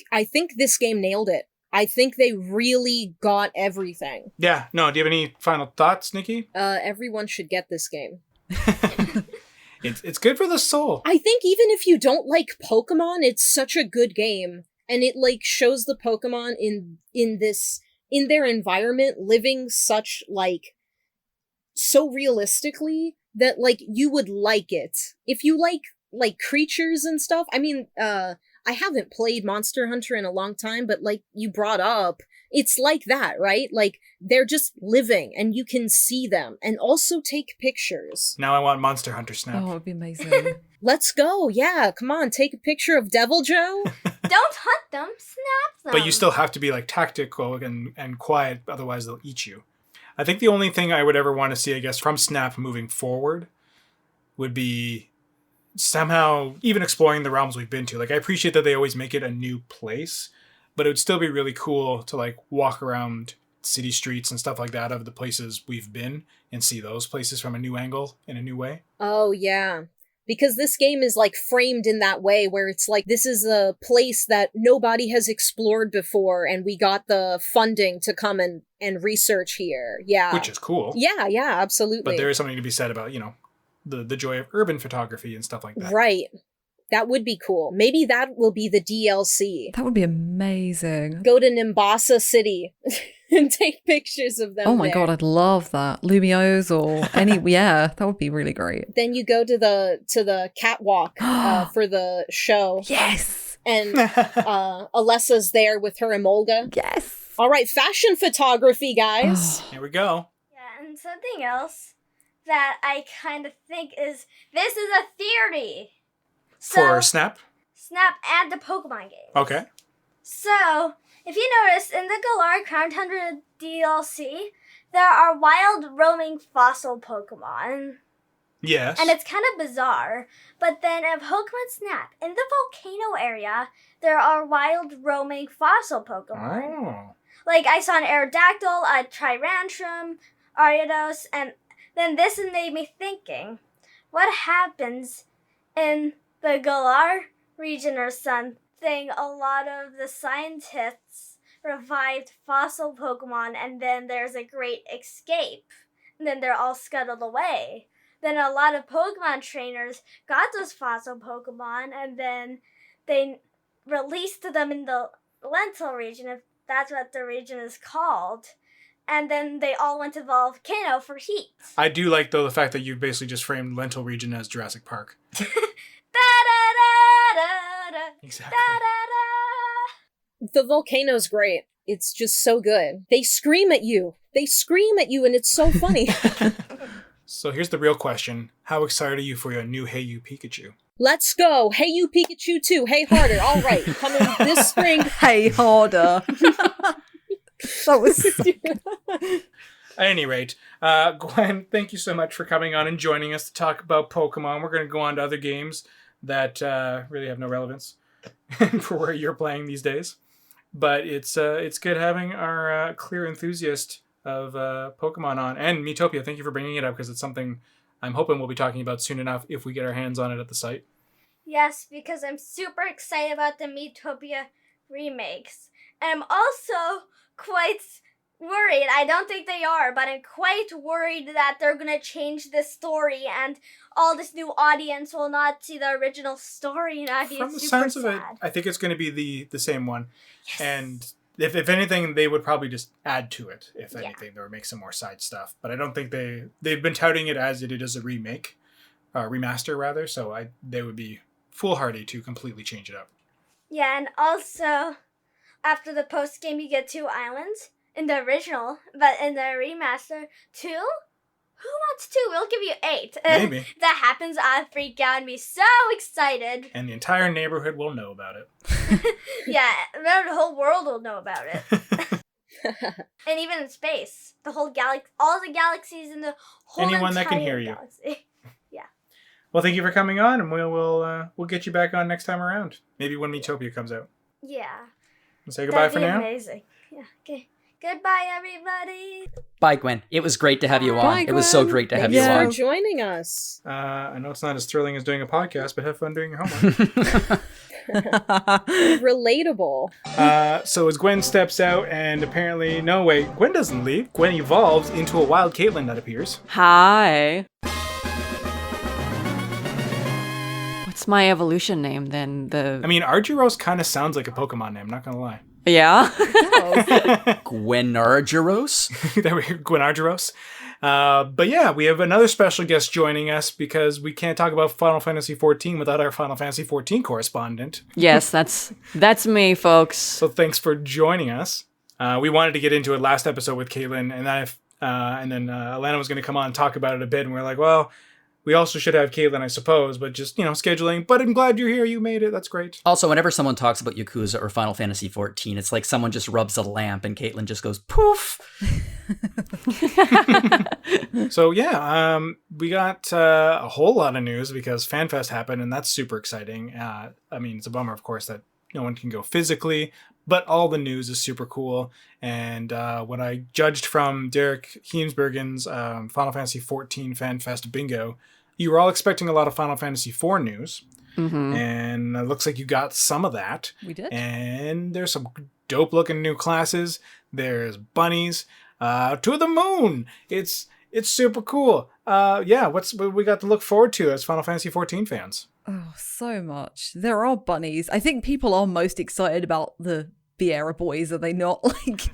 this game nailed it. I think they really got everything. yeah, no, do you have any final thoughts, Niki? Everyone should get this game. It's good for the soul. I think even if you don't like Pokemon, it's such a good game. And it, like, shows the Pokemon in their environment living such, like, so realistically that, like, you would like it. If you like creatures and stuff, I mean, I haven't played Monster Hunter in a long time, but like you brought up, it's like that, right? Like they're just living and you can see them and also take pictures. Now I want Monster Hunter Snap. Oh, it'd be amazing. Let's go. Yeah, come on, take a picture of Devil Joe. Don't hunt them, snap them. But you still have to be like tactical and quiet, otherwise they'll eat you. I think the only thing I would ever want to see, I guess, from Snap moving forward would be somehow even exploring the realms we've been to. Like, I appreciate that they always make it a new place, but it would still be really cool to like walk around city streets and stuff like that of the places we've been and see those places from a new angle in a new way. Oh, yeah. Because this game is like framed in that way where it's like, this is a place that nobody has explored before and we got the funding to come and research here. Yeah. Which is cool. Yeah, absolutely. But there is something to be said about, the joy of urban photography and stuff like that. Right. That would be cool. Maybe that will be the DLC. That would be amazing. Go to Nimbasa City and take pictures of them. Oh my there. god, I'd love that. Lumios or any, yeah, that would be really great. Then you go to the catwalk for the show. Yes! And Alessa's there with her emolga. Yes! All right, fashion photography, guys. Here we go. Yeah, and something else that I kind of think is, this is a theory. For Snap? Snap and the Pokemon game. Okay. So, if you notice, in the Galar Crown Tundra DLC, there are wild roaming fossil Pokemon. Yes. And it's kind of bizarre. But then in Pokemon Snap, in the volcano area, there are wild roaming fossil Pokemon. Oh. Like, I saw an Aerodactyl, a Tyrantrum, Argyros, and then this made me thinking, what happens in the Galar region or something? A lot of the scientists revived fossil Pokemon, and then there's a great escape. And then they're all scuttled away. Then a lot of Pokemon trainers got those fossil Pokemon, and then they released them in the Lentil region, if that's what the region is called. And then they all went to the volcano for heat. I do like, though, the fact that you've basically just framed Lentil region as Jurassic Park. Exactly. The volcano's great. It's just so good. They scream at you. And it's so funny. So here's the real question. How excited are you for your new Hey You Pikachu? Let's go. Hey You Pikachu 2. Hey Harder. All right. Coming this spring. Hey, harder. That was stupid. At any rate, Gwen, thank you so much for coming on and joining us to talk about Pokemon. We're going to go on to other games that really have no relevance for where you're playing these days. But it's good having our clear enthusiast of Pokemon on. And Miitopia, thank you for bringing it up, because it's something I'm hoping we'll be talking about soon enough if we get our hands on it at the site. Yes, because I'm super excited about the Miitopia remakes. And I'm also quite worried. I don't think they are, but I'm quite worried that they're going to change the story and all this new audience will not see the original story, and I'd be From the super sounds sad. of it, I think it's going to be the same one. Yes. And if anything, they would probably just add to it, if anything, or make some more side stuff. But I don't think they've been touting it as it is a remake, remaster rather, so they would be foolhardy to completely change it up. Yeah, and also, after the post game, you get 2 islands in the original, but in the remaster, 2? Who wants 2? We'll give you 8. Maybe. If that happens, I'll freak out and be so excited. And the entire neighborhood will know about it. Yeah, the whole world will know about it. And even in space, the whole all the galaxies in the whole Anyone that can entire hear you. galaxy. Yeah. Well, thank you for coming on, and we'll get you back on next time around. Maybe when Miitopia comes out. Yeah. And say goodbye That'd for be now. amazing. Yeah. Okay. Goodbye, everybody. Bye, Gwen. It was great to have you on. Bye, It was so Gwen. great to have Thanks you Yeah. for on. joining us. I know it's not as thrilling as doing a podcast, but have fun doing your homework. Relatable. So as Gwen steps out, and apparently, no, wait, Gwen doesn't leave. Gwen evolves into a wild Caitlyn that appears. Hi. What's my evolution name then? I mean, Argyros kind of sounds like a Pokemon name, not gonna lie. Yeah. Gwen Argyros? There we go, Gwen Argyros. But yeah, we have another special guest joining us because we can't talk about Final Fantasy XIV without our Final Fantasy XIV correspondent. Yes, that's me, folks. So thanks for joining us. We wanted to get into it last episode with Caitlin, and then Alana was going to come on and talk about it a bit, and we are like, well, we also should have Caitlin, I suppose, but just, scheduling. But I'm glad you're here. You made it. That's great. Also, whenever someone talks about Yakuza or Final Fantasy XIV, it's like someone just rubs a lamp and Caitlin just goes, poof! So, yeah, we got a whole lot of news because FanFest happened, and that's super exciting. It's a bummer, of course, that no one can go physically, but all the news is super cool. And what I judged from Derek Heemsbergen's Final Fantasy XIV FanFest bingo, you were all expecting a lot of Final Fantasy IV news. Mm-hmm. And it looks like you got some of that. We did. And there's some dope-looking new classes. There's bunnies. To the moon! It's super cool. What we got to look forward to as Final Fantasy XIV fans? Oh, so much. There are bunnies. I think people are most excited about the Vieira boys, are they not?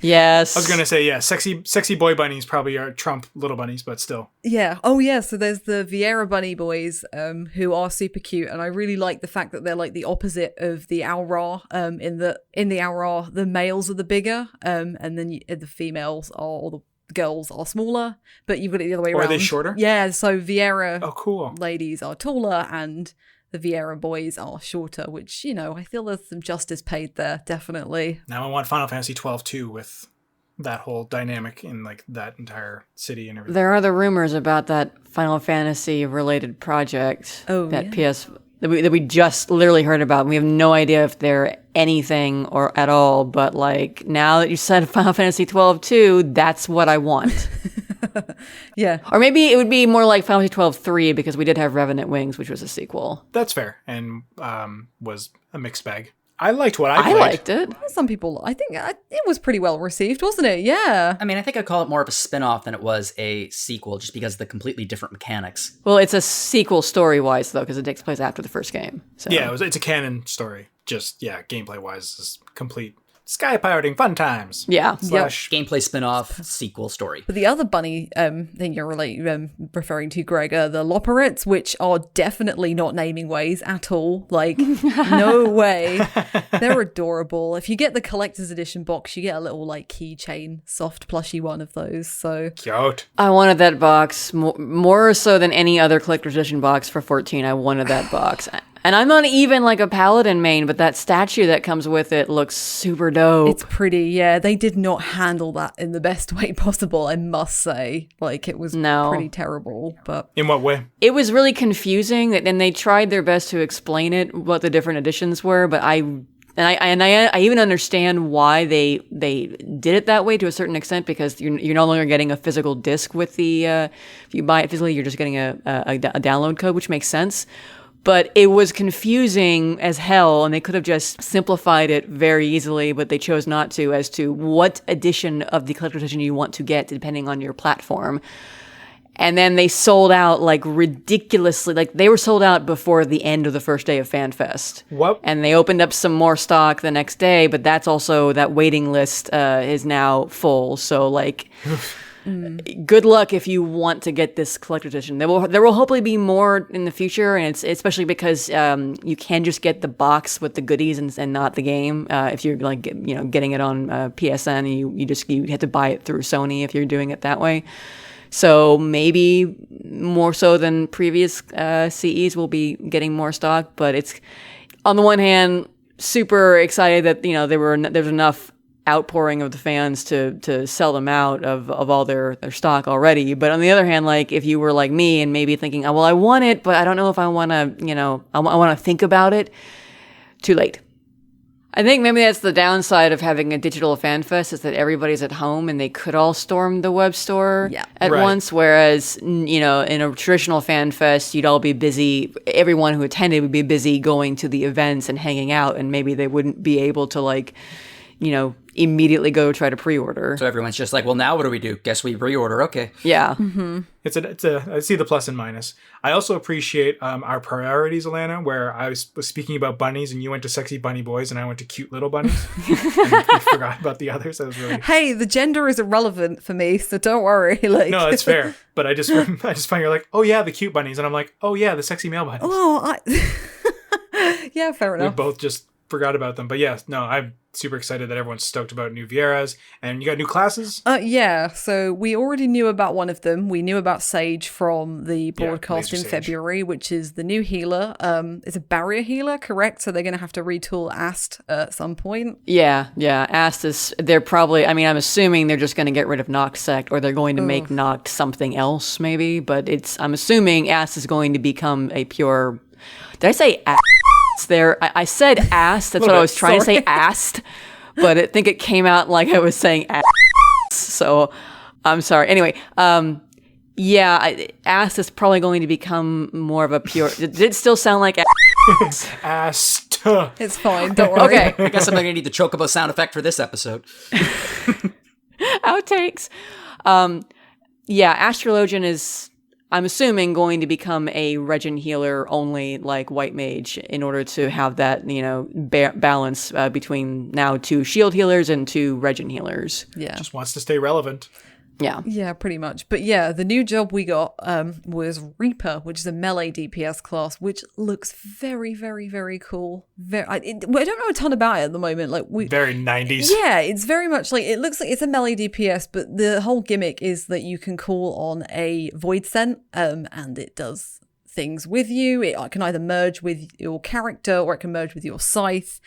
Yes. I was going to say, yeah, sexy boy bunnies probably are trump little bunnies, but still. Yeah. Oh, yeah. So there's the Vieira bunny boys who are super cute. And I really like the fact that they're like the opposite of the Aura. In the Aura, the males are the bigger and then the females or the girls are smaller, but you've got it the other way around. Are they shorter? Yeah. So Vieira cool. ladies are taller and the Vieira boys are shorter, which, I feel there's some justice paid there, definitely. Now I want Final Fantasy 12 too, with that whole dynamic in that entire city and everything. There are the rumors about that Final Fantasy related project that we just literally heard about. We have no idea if they're anything or at all, but now that you said Final Fantasy 12 too, that's what I want. Yeah. Or maybe it would be more like Final Fantasy 12 3 because we did have Revenant Wings, which was a sequel. That's fair, and was a mixed bag. I liked what I played. I liked it. Some people, I think it was pretty well received, wasn't it? Yeah. I think I'd call it more of a spin-off than it was a sequel, just because of the completely different mechanics. Well, it's a sequel story-wise, though, because it takes place after the first game. So. Yeah, it's a canon story. Just, gameplay-wise, is complete sky pirating fun times. Yeah. Gameplay spin-off, sequel story. But the other bunny thing you're referring to, Greg, are the Loporrits, which are definitely not naming ways at all. No way. They're adorable. If you get the collector's edition box, you get a little keychain, soft plushy one of those. So cute. I wanted that box more so than any other collector's edition box for 14. I wanted that box. And I'm not even a paladin main, but that statue that comes with it looks super dope. It's pretty, yeah. They did not handle that in the best way possible, I must say. It was pretty terrible. But in what way? It was really confusing, and they tried their best to explain it, what the different editions were. But I even understand why they did it that way to a certain extent, because you're no longer getting a physical disc with the if you buy it physically, you're just getting a download code, which makes sense. But it was confusing as hell, and they could have just simplified it very easily, but they chose not to, as to what edition of the collector's edition you want to get, depending on your platform. And then they sold out ridiculously. They were sold out before the end of the first day of FanFest. What? And they opened up some more stock the next day, but that's also, that waiting list is now full. So good luck if you want to get this collector's edition. There will hopefully be more in the future, and it's especially because you can just get the box with the goodies and not the game. If you're getting it on PSN, you have to buy it through Sony if you're doing it that way. So maybe more so than previous CEs will be getting more stock, but it's on the one hand super excited that there's enough outpouring of the fans to sell them out of all their stock already. But on the other hand, if you were like me and maybe thinking, oh, well, I want it, but I don't know if I want to, I want to think about it, too late. I think maybe that's the downside of having a digital FanFest, is that everybody's at home and they could all storm the web store at once. Whereas, in a traditional FanFest, you'd all be busy. Everyone who attended would be busy going to the events and hanging out, and maybe they wouldn't be able to immediately go try to pre-order. So everyone's just like, well, now what do we do? Guess we pre-order. Okay. Yeah. I see the plus and minus. I also appreciate our priorities, Alana, where I was speaking about bunnies and you went to sexy bunny boys and I went to cute little bunnies. And you forgot about the others. That was really... Hey, the gender is irrelevant for me, so don't worry. Like, No, that's fair. But I just find you're like, oh yeah, the cute bunnies. And I'm like, oh yeah, the sexy male bunnies. Oh, yeah, fair We enough. both just forgot about them. But yeah, no, I'm super excited that everyone's stoked about new Vieras. And you got new classes? Yeah, so we already knew about one of them. We knew about Sage from the broadcast Laser in Sage. February, which is the new healer. It's a barrier healer, correct? So they're going to have to retool Ast at some point. Yeah. Astus, they're probably, I mean, I'm assuming they're just going to get rid of Noct Sect, or they're going to make Noct something else, maybe. But I'm assuming Ast is going to become a pure, did I say Ast there? I said Ast, that's what I was trying to say, Ast. But I think it came out like I was saying Ast. So I'm sorry. Anyway, Ast is probably going to become more of a pure, did it still sound like Ast? Ast. It's fine, don't worry. Okay. I guess I'm going to need the chocobo sound effect for this episode. Outtakes. Astrologian is, I'm assuming, going to become a regen healer only, like White Mage, in order to have that, balance between now 2 shield healers and 2 regen healers. Yeah. Just wants to stay relevant. Yeah. Yeah, pretty much. But yeah, the new job we got was Reaper, which is a melee DPS class, which looks very, very, very cool. I don't know a ton about it at the moment. Very 90s. Yeah, it's very much like, it looks like it's a melee DPS, but the whole gimmick is that you can call on a Void Scent, and it does things with you. It can either merge with your character or it can merge with your scythe.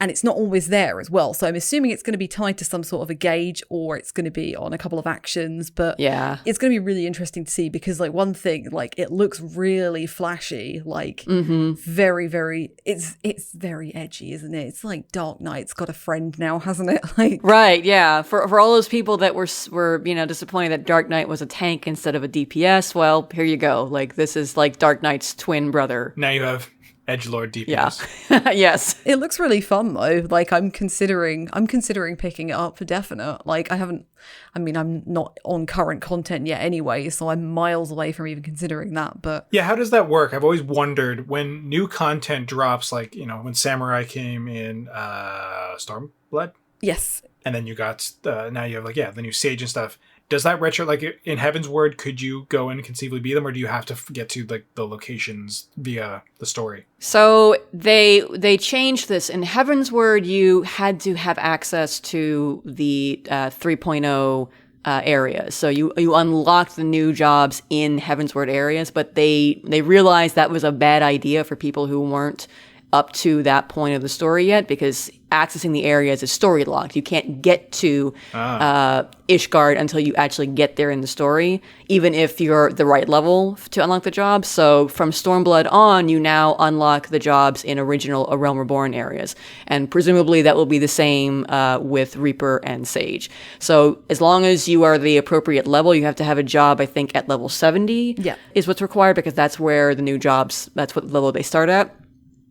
And it's not always there as well. So I'm assuming it's going to be tied to some sort of a gauge, or it's going to be on a couple of actions. But yeah, it's going to be really interesting to see, because one thing, it looks really flashy, very, very, it's very edgy, isn't it? It's like Dark Knight's got a friend now, hasn't it? Right, yeah. For all those people that were disappointed that Dark Knight was a tank instead of a DPS, well, here you go. This is like Dark Knight's twin brother. Now you have edgelord DPS. Yeah. Yes. It looks really fun though. I'm considering picking it up for definite. I'm not on current content yet anyway, so I'm miles away from even considering that. But yeah, how does that work? I've always wondered when new content drops, when Samurai came in Stormblood. yes. And then you got, now you have the new Sage and stuff. Does that retro, in Heaven's Word, could you go in and conceivably be them, or do you have to get to the locations via the story? So they changed this. In Heaven's Word, you had to have access to the 3.0 areas. So you unlocked the new jobs in Heaven's Word areas, but they realized that was a bad idea for people who weren't up to that point of the story yet, because accessing the areas is story locked. You can't get to Ishgard until you actually get there in the story, even if you're the right level to unlock the jobs. So from Stormblood on, you now unlock the jobs in original A Realm Reborn areas. And presumably that will be the same with Reaper and Sage. So as long as you are the appropriate level, you have to have a job, I think, at level 70 is what's required, because that's where the new jobs, that's what level they start at.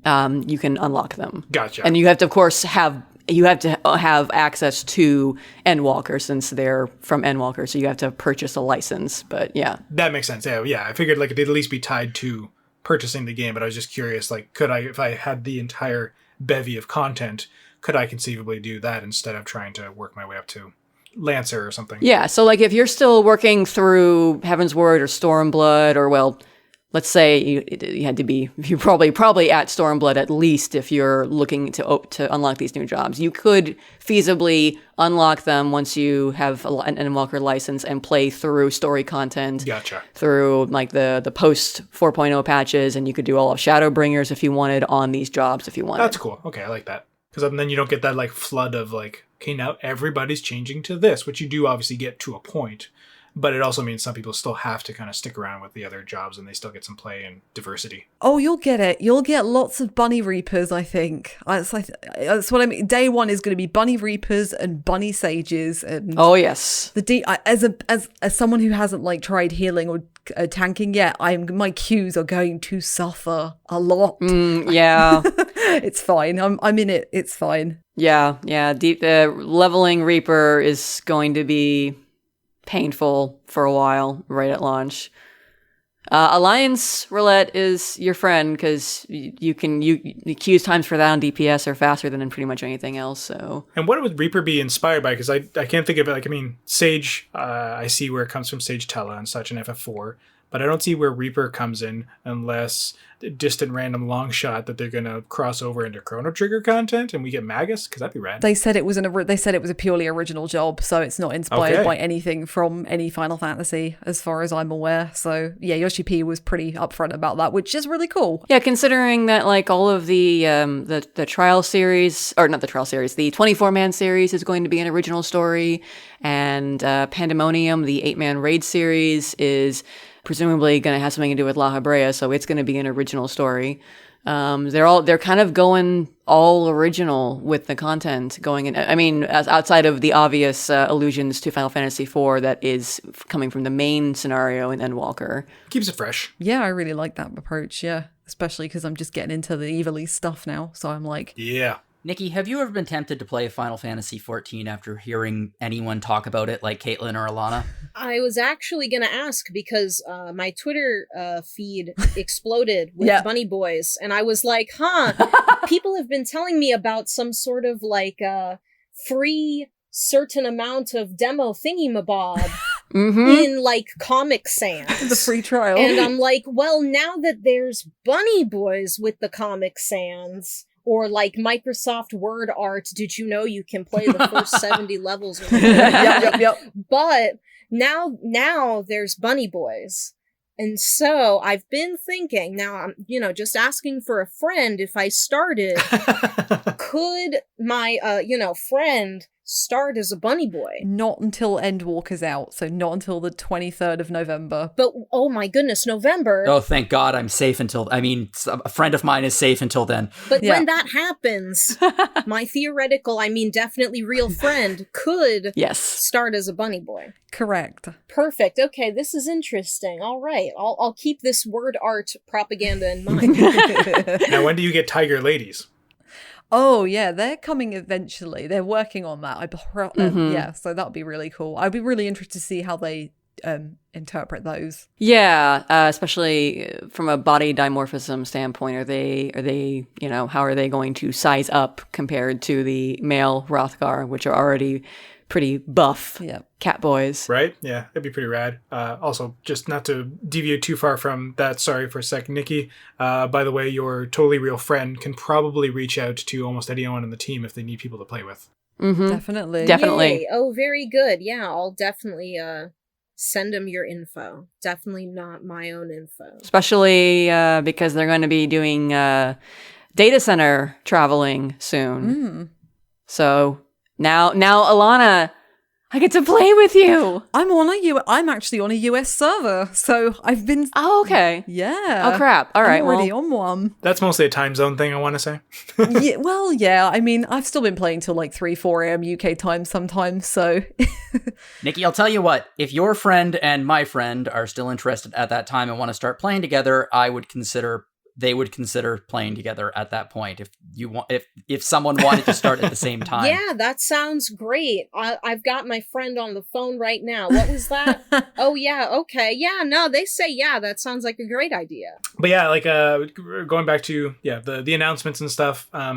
You can unlock them. Gotcha. And you have to, of course, have access to Endwalker, since they're from Endwalker, so you have to purchase a license. But yeah, that makes sense. Yeah. I figured it'd at least be tied to purchasing the game, but I was just curious, could I, if I had the entire bevy of content, could I conceivably do that instead of trying to work my way up to Lancer or something? Yeah. So if you're still working through Heaven's Word or Stormblood, or let's say you're probably at Stormblood at least if you're looking to unlock these new jobs. You could feasibly unlock them once you have an Endwalker license and play through story content. Gotcha. Through the post 4.0 patches, and you could do all of Shadowbringers if you wanted on these jobs if you wanted. That's cool. Okay, I like that. Because then you don't get that flood of okay, now everybody's changing to this, which you do obviously get to a point. but it also means some people still have to kind of stick around with the other jobs and they still get some play and diversity. Oh, you'll get it. You'll get lots of bunny reapers, I think. That's what I mean. Day one is going to be bunny reapers and bunny sages. And Oh yes. as someone who hasn't like tried healing or tanking yet, my queues are going to suffer a lot. Yeah. It's fine. I'm in it. It's fine. Yeah. Leveling Reaper is going to be painful for a while right at launch. Alliance Roulette is your friend because the queues times for that on DPS are faster than in pretty much anything else. So, and what would Reaper be inspired by? Because I can't think of it. Like, I mean, Sage, I see where it comes from, Sage Tella and such in FF4, but I don't see where Reaper comes in unless distant random long shot that they're gonna cross over into Chrono Trigger content and we get Magus, because that'd be rad. They said it was a purely original job, so it's not inspired by anything from any Final Fantasy, as far as I'm aware. So yeah, Yoshi P was pretty upfront about that, which is really cool. Yeah, considering that like all of the trial series, or not the trial series, the 24-man series is going to be an original story, and Pandemonium, the 8-man raid series, is presumably going to have something to do with La Habrea, so it's going to be an original story. They're kind of going all original with the content going in. I mean, outside of the obvious allusions to Final Fantasy IV that is coming from the main scenario in Endwalker. Keeps it fresh. Yeah, I really like that approach. Yeah, especially because I'm just getting into the Evilly stuff now, so I'm like, yeah. Niki, have you ever been tempted to play Final Fantasy XIV after hearing anyone talk about it, like Caitlin or Alana? I was actually going to ask because my Twitter feed exploded with Bunny Boys, and I was like, people have been telling me about some sort of like free certain amount of demo thingy-mabob in like Comic Sans. The free trial. And I'm like, well, now that there's Bunny Boys with the Comic Sans, or like Microsoft Word art, did you know you can play the first 70 levels? Yep. But now there's Bunny Boys. And so I've been thinking, now I'm, just asking for a friend. If I started, could my, friend start as a bunny boy? Not until Endwalker's out, so not until the 23rd of November. But, oh my goodness, November. Oh, thank God I'm safe until, a friend of mine is safe until then. But when that happens, my theoretical, definitely real friend could start as a bunny boy. Correct. Perfect. Okay, this is interesting. All right, I'll keep this word art propaganda in mind. Now, when do you get Tiger Ladies? Oh, yeah, they're coming eventually. They're working on that. Yeah, so that'll be really cool. I'd be really interested to see how they interpret those. Yeah, especially from a body dimorphism standpoint. Are they, how are they going to size up compared to the male Hrothgar, which are already pretty buff cat boys? Right? Yeah, that'd be pretty rad. Also, just not to deviate too far from that, sorry for a sec, Niki. By the way, your totally real friend can probably reach out to almost anyone on the team if they need people to play with. Mm-hmm. Definitely. Yay. Oh, very good. Yeah, I'll definitely send them your info. Definitely not my own info. Especially because they're going to be doing data center traveling soon. So now Alana, I get to play with you. I'm actually on a US server, so I've been. Oh, okay. Yeah. Oh crap! All right, I'm already on one. That's mostly a time zone thing, I want to say. Yeah. I've still been playing till like 3-4 a.m. UK time sometimes. So, Niki, I'll tell you what. If your friend and my friend are still interested at that time and want to start playing together, they would consider playing together at that point if someone wanted to start at the same time. Yeah, that sounds great. I've got my friend on the phone right now. What was that? Oh yeah, okay. Yeah, no, they say that sounds like a great idea. But yeah, like going back to the announcements and stuff, how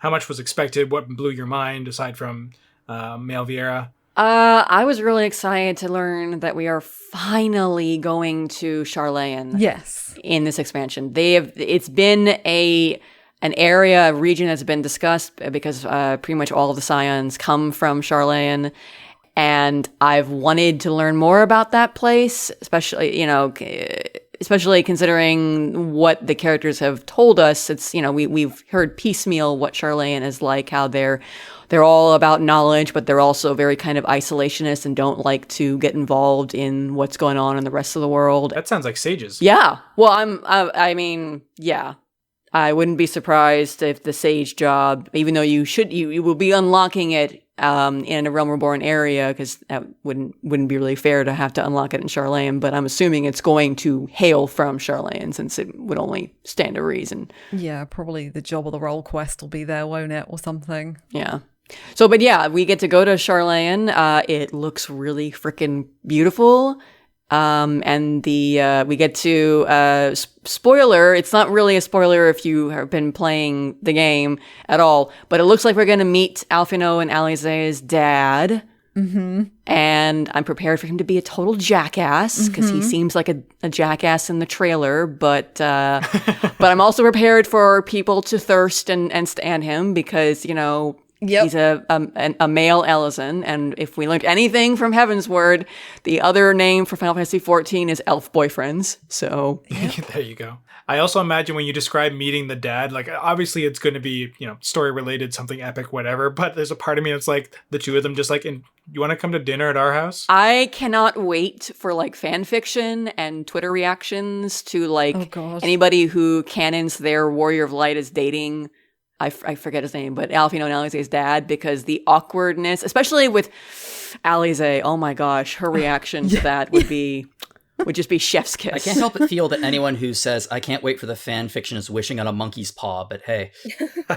much was expected? What blew your mind aside from Male Vieira? I was really excited to learn that we are finally going to Charlayan. Yes. In this expansion. It's been an area, a region that's been discussed because pretty much all of the Scions come from Charlayan. And I've wanted to learn more about that place, especially, especially considering what the characters have told us. It's, we've heard piecemeal what Charlene is like, how they're all about knowledge, but they're also very kind of isolationist and don't like to get involved in what's going on in the rest of the world. That sounds like sages. Yeah. Well, I mean, yeah. I wouldn't be surprised if the sage job, even though you will be unlocking it in a Realm Reborn area, because that wouldn't be really fair to have to unlock it in Charlene, but I'm assuming it's going to hail from Charlene since it would only stand to reason. Yeah, probably the job of the role quest will be there, won't it, or something? Yeah. So, but yeah, we get to go to Charlene. It looks really freaking beautiful. And we get to, spoiler, it's not really a spoiler if you have been playing the game at all, but it looks like we're going to meet Alphino and Alize's dad. Mm-hmm. And I'm prepared for him to be a total jackass, because he seems like a jackass in the trailer, but I'm also prepared for people to thirst and stand him, because, Yep. He's a male Ellison, and if we learned anything from Heavensward, the other name for Final Fantasy XIV is elf boyfriends. So There you go. I also imagine when you describe meeting the dad, like obviously it's going to be, story related, something epic, whatever. But there's a part of me that's like the two of them just like, you want to come to dinner at our house? I cannot wait for like fan fiction and Twitter reactions to like anybody who canons their Warrior of Light as dating. I forget his name, but Alphino and Alize's dad, because the awkwardness, especially with Alize, oh my gosh, her reaction to that would just be chef's kiss. I can't help but feel that anyone who says, I can't wait for the fan fiction is wishing on a monkey's paw, but hey.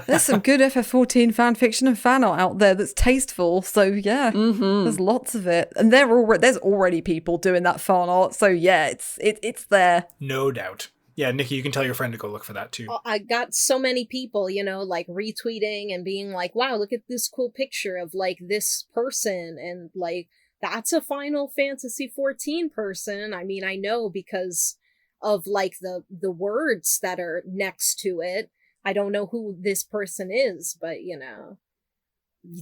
There's some good FF14 fan fiction and fan art out there that's tasteful, so yeah, there's lots of it. And there's already people doing that fan art, so yeah, it's there. No doubt. Yeah, Nikki, you can tell your friend to go look for that too. I got so many people, like retweeting and being like, wow, look at this cool picture of like this person. And like, that's a Final Fantasy 14 person. I mean, I know because of like the words that are next to it. I don't know who this person is, but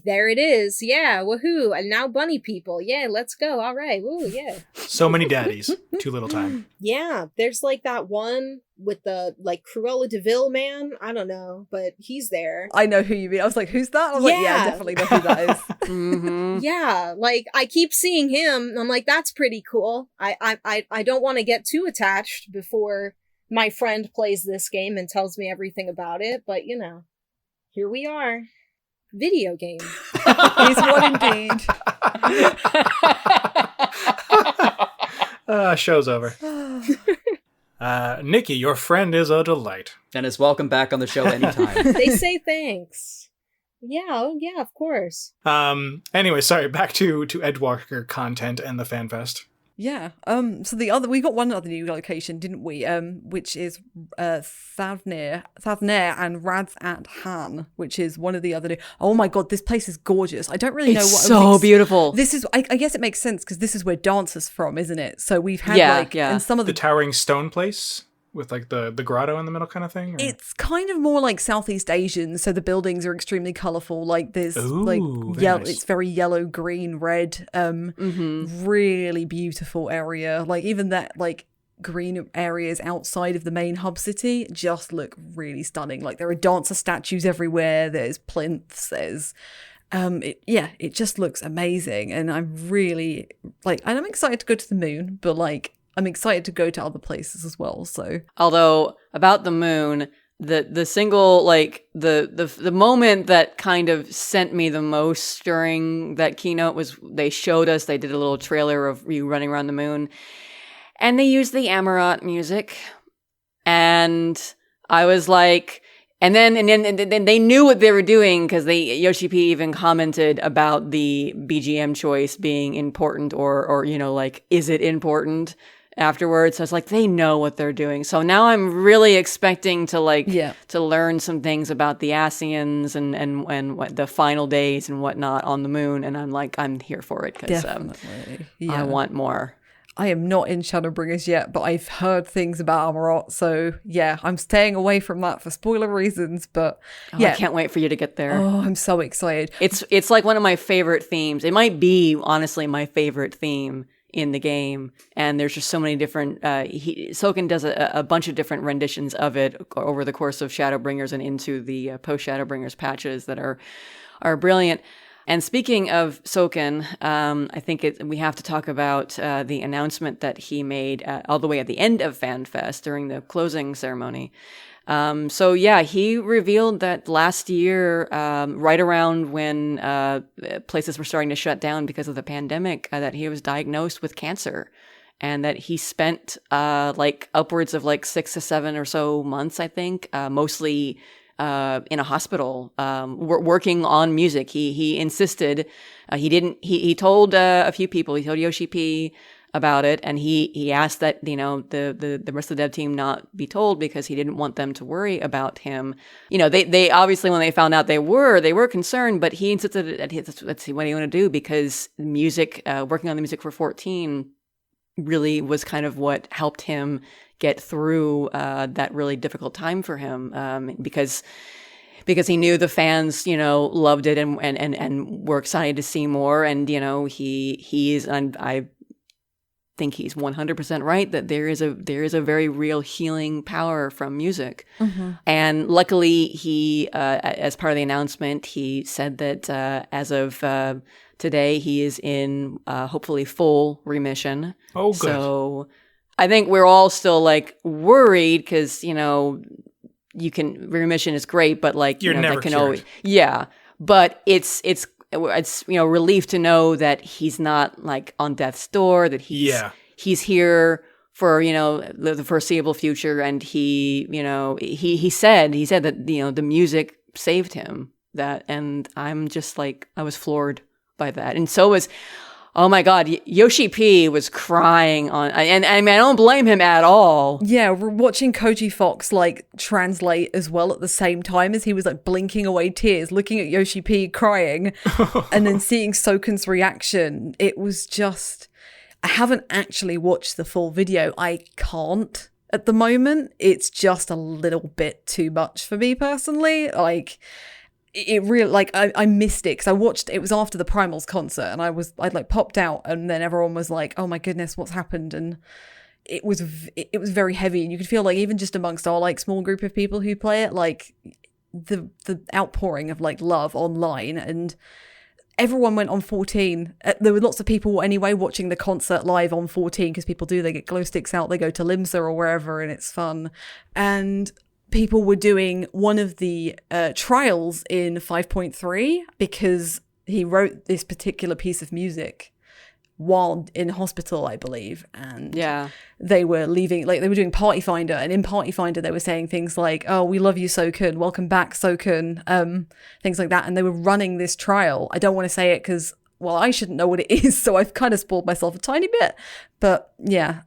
there it is. Yeah, woohoo. And now bunny people. Yeah, let's go. All right. Woo, yeah. So many daddies. Too little time. Yeah, there's like that one with the like Cruella de Vil man. I don't know, but he's there. I know who you mean. I was like, who's that? I was like, yeah, I definitely know who that is. Yeah, like I keep seeing him. I'm like, that's pretty cool. I don't want to get too attached before my friend plays this game and tells me everything about it, but here we are. Video game. He's one indeed. Show's over. Nikki, your friend is a delight. And is welcome back on the show anytime. They say thanks. Yeah, of course. Anyway, sorry, back to Edgewalker content and the FanFest. Yeah. So we got one other new location, didn't we? Which is Thavnir and Rad's at Han, which is one of the other new. Oh my god, this place is gorgeous. I don't really know what. It's so beautiful. This is. I guess it makes sense because this is where Dancer's from, isn't it? So we've had and some of the towering stone place with like the grotto in the middle kind of thing. Or? It's kind of more like Southeast Asian, so the buildings are extremely colourful. Like there's yellow. Nice. It's very yellow, green, red. Really beautiful area. Like even that like green areas outside of the main hub city just look really stunning. Like there are dancer statues everywhere. There's plinths. There's it just looks amazing, and I'm really and I'm excited to go to the moon, but like I'm excited to go to other places as well. So, although about the moon, the single like the moment that kind of sent me the most during that keynote was they did a little trailer of you running around the moon, and they used the Amaranth music, and I was like. And then they knew what they were doing because Yoshi P even commented about the BGM choice being important or like, is it important afterwards? So I was like, they know what they're doing. So now I'm really expecting to to learn some things about the Asians and what the final days and whatnot on the moon. And I'm like, I'm here for it because I want more. I am not in Shadowbringers yet, but I've heard things about Amarot, so yeah, I'm staying away from that for spoiler reasons, but I can't wait for you to get there. Oh, I'm so excited. It's like one of my favorite themes. It might be, honestly, my favorite theme in the game, and there's just so many different Soken does a bunch of different renditions of it over the course of Shadowbringers and into the post Shadowbringers patches that are brilliant. And speaking of Soken, I think we have to talk about the announcement that he made all the way at the end of FanFest during the closing ceremony. So yeah, he revealed that last year, right around when places were starting to shut down because of the pandemic, that he was diagnosed with cancer, and that he spent like upwards of like 6 to 7 or so months, I think, mostly in a hospital, working on music. He insisted, he told a few people, he told Yoshi P about it, and he asked that, you know, the rest of the dev team not be told, because he didn't want them to worry about him. You know, they obviously, when they found out, they were concerned, but he insisted that let's see what do you want to do, because music, working on the music for 14 really was kind of what helped him get through that really difficult time for him, because he knew the fans, you know, loved it and were excited to see more. And, you know, he's, and I think he's 100% right that there is a very real healing power from music. And luckily he, as part of the announcement, he said that as of today, he is in hopefully full remission. Oh, good. So I think we're all still like worried, because, you know, remission is great, but like, You're you know, never that can cured. always, yeah, but it's you know, relief to know that he's not like on death's door, that he's here for, you know, the foreseeable future. And he, you know, he said that, you know, the music saved him, and I'm just like, I was floored by that. And so was, oh my God, Yoshi P was crying and I mean, I don't blame him at all. Yeah, we're watching Koji Fox like translate as well at the same time as he was like blinking away tears, looking at Yoshi P crying, and then seeing Soken's reaction. It was just, I haven't actually watched the full video. I can't at the moment. It's just a little bit too much for me personally. Like, it really, like, I missed it because I watched, it was after the Primals concert, and I'd like popped out, and then everyone was like, oh my goodness, what's happened? And it was very heavy, and you could feel like even just amongst our like small group of people who play it, like the outpouring of like love online. And everyone went on 14. There were lots of people anyway watching the concert live on 14, because people do, they get glow sticks out, they go to Limsa or wherever, and it's fun. And people were doing one of the trials in 5.3 because he wrote this particular piece of music while in hospital, I believe. And yeah, they were leaving, like they were doing Party Finder, and in Party Finder they were saying things like, oh, we love you, Soken, welcome back, Soken, things like that. And they were running this trial. I don't want to say it because, well, I shouldn't know what it is, so I've kind of spoiled myself a tiny bit. But yeah,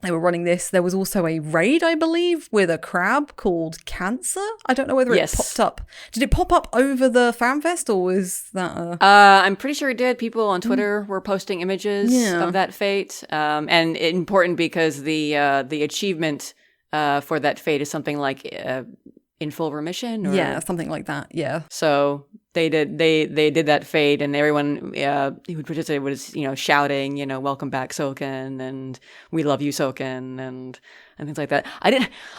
they were running this. There was also a raid, I believe, with a crab called Cancer. I don't know whether it popped up. Did it pop up over the FanFest, or was that I'm pretty sure it did. People on Twitter were posting images of that fate. And important because the achievement for that fate is something like in full remission, or yeah, something like that. Yeah. So they did that fate, and everyone who participated was, you know, shouting, you know, welcome back, Soken, and we love you, Soken, and things like that.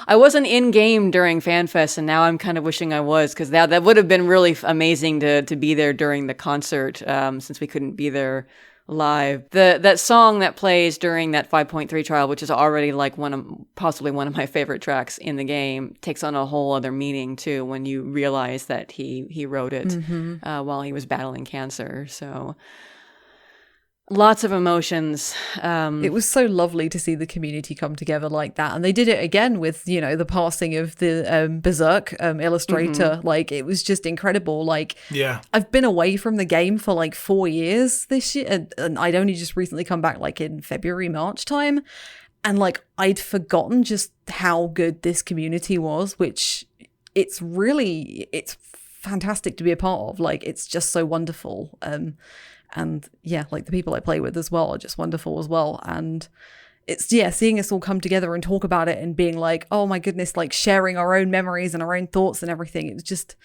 I wasn't in game during FanFest, and now I'm kind of wishing I was, because that would have been really amazing to be there during the concert, since we couldn't be there live. That song that plays during that 5.3 trial, which is already like possibly one of my favorite tracks in the game, takes on a whole other meaning too when you realize that he wrote it while he was battling cancer. So lots of emotions. It was so lovely to see the community come together like that, and they did it again with, you know, the passing of the Berserk illustrator. Like, it was just incredible. Like, yeah, I've been away from the game for like 4 years this year, and I'd only just recently come back like in February, March time, and like I'd forgotten just how good this community was, which it's fantastic to be a part of. Like, it's just so wonderful. And yeah, like the people I play with as well are just wonderful as well. And it's, yeah, seeing us all come together and talk about it and being like, oh my goodness, like sharing our own memories and our own thoughts and everything. It was just,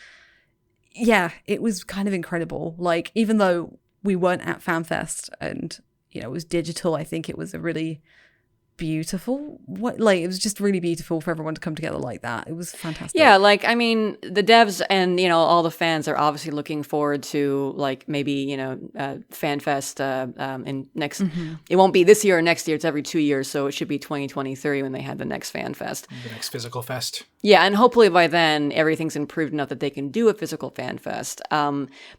yeah, it was kind of incredible. Like, even though we weren't at FanFest and, it was digital, I think it was a really beautiful, it was just really beautiful for everyone to come together like that. It was fantastic. Yeah, like, I mean, the devs and, all the fans are obviously looking forward to, like, maybe, FanFest in next, it won't be this year or next year, it's every 2 years, so it should be 2023 when they have the next FanFest. The next physical fest. Yeah, and hopefully by then everything's improved enough that they can do a physical FanFest.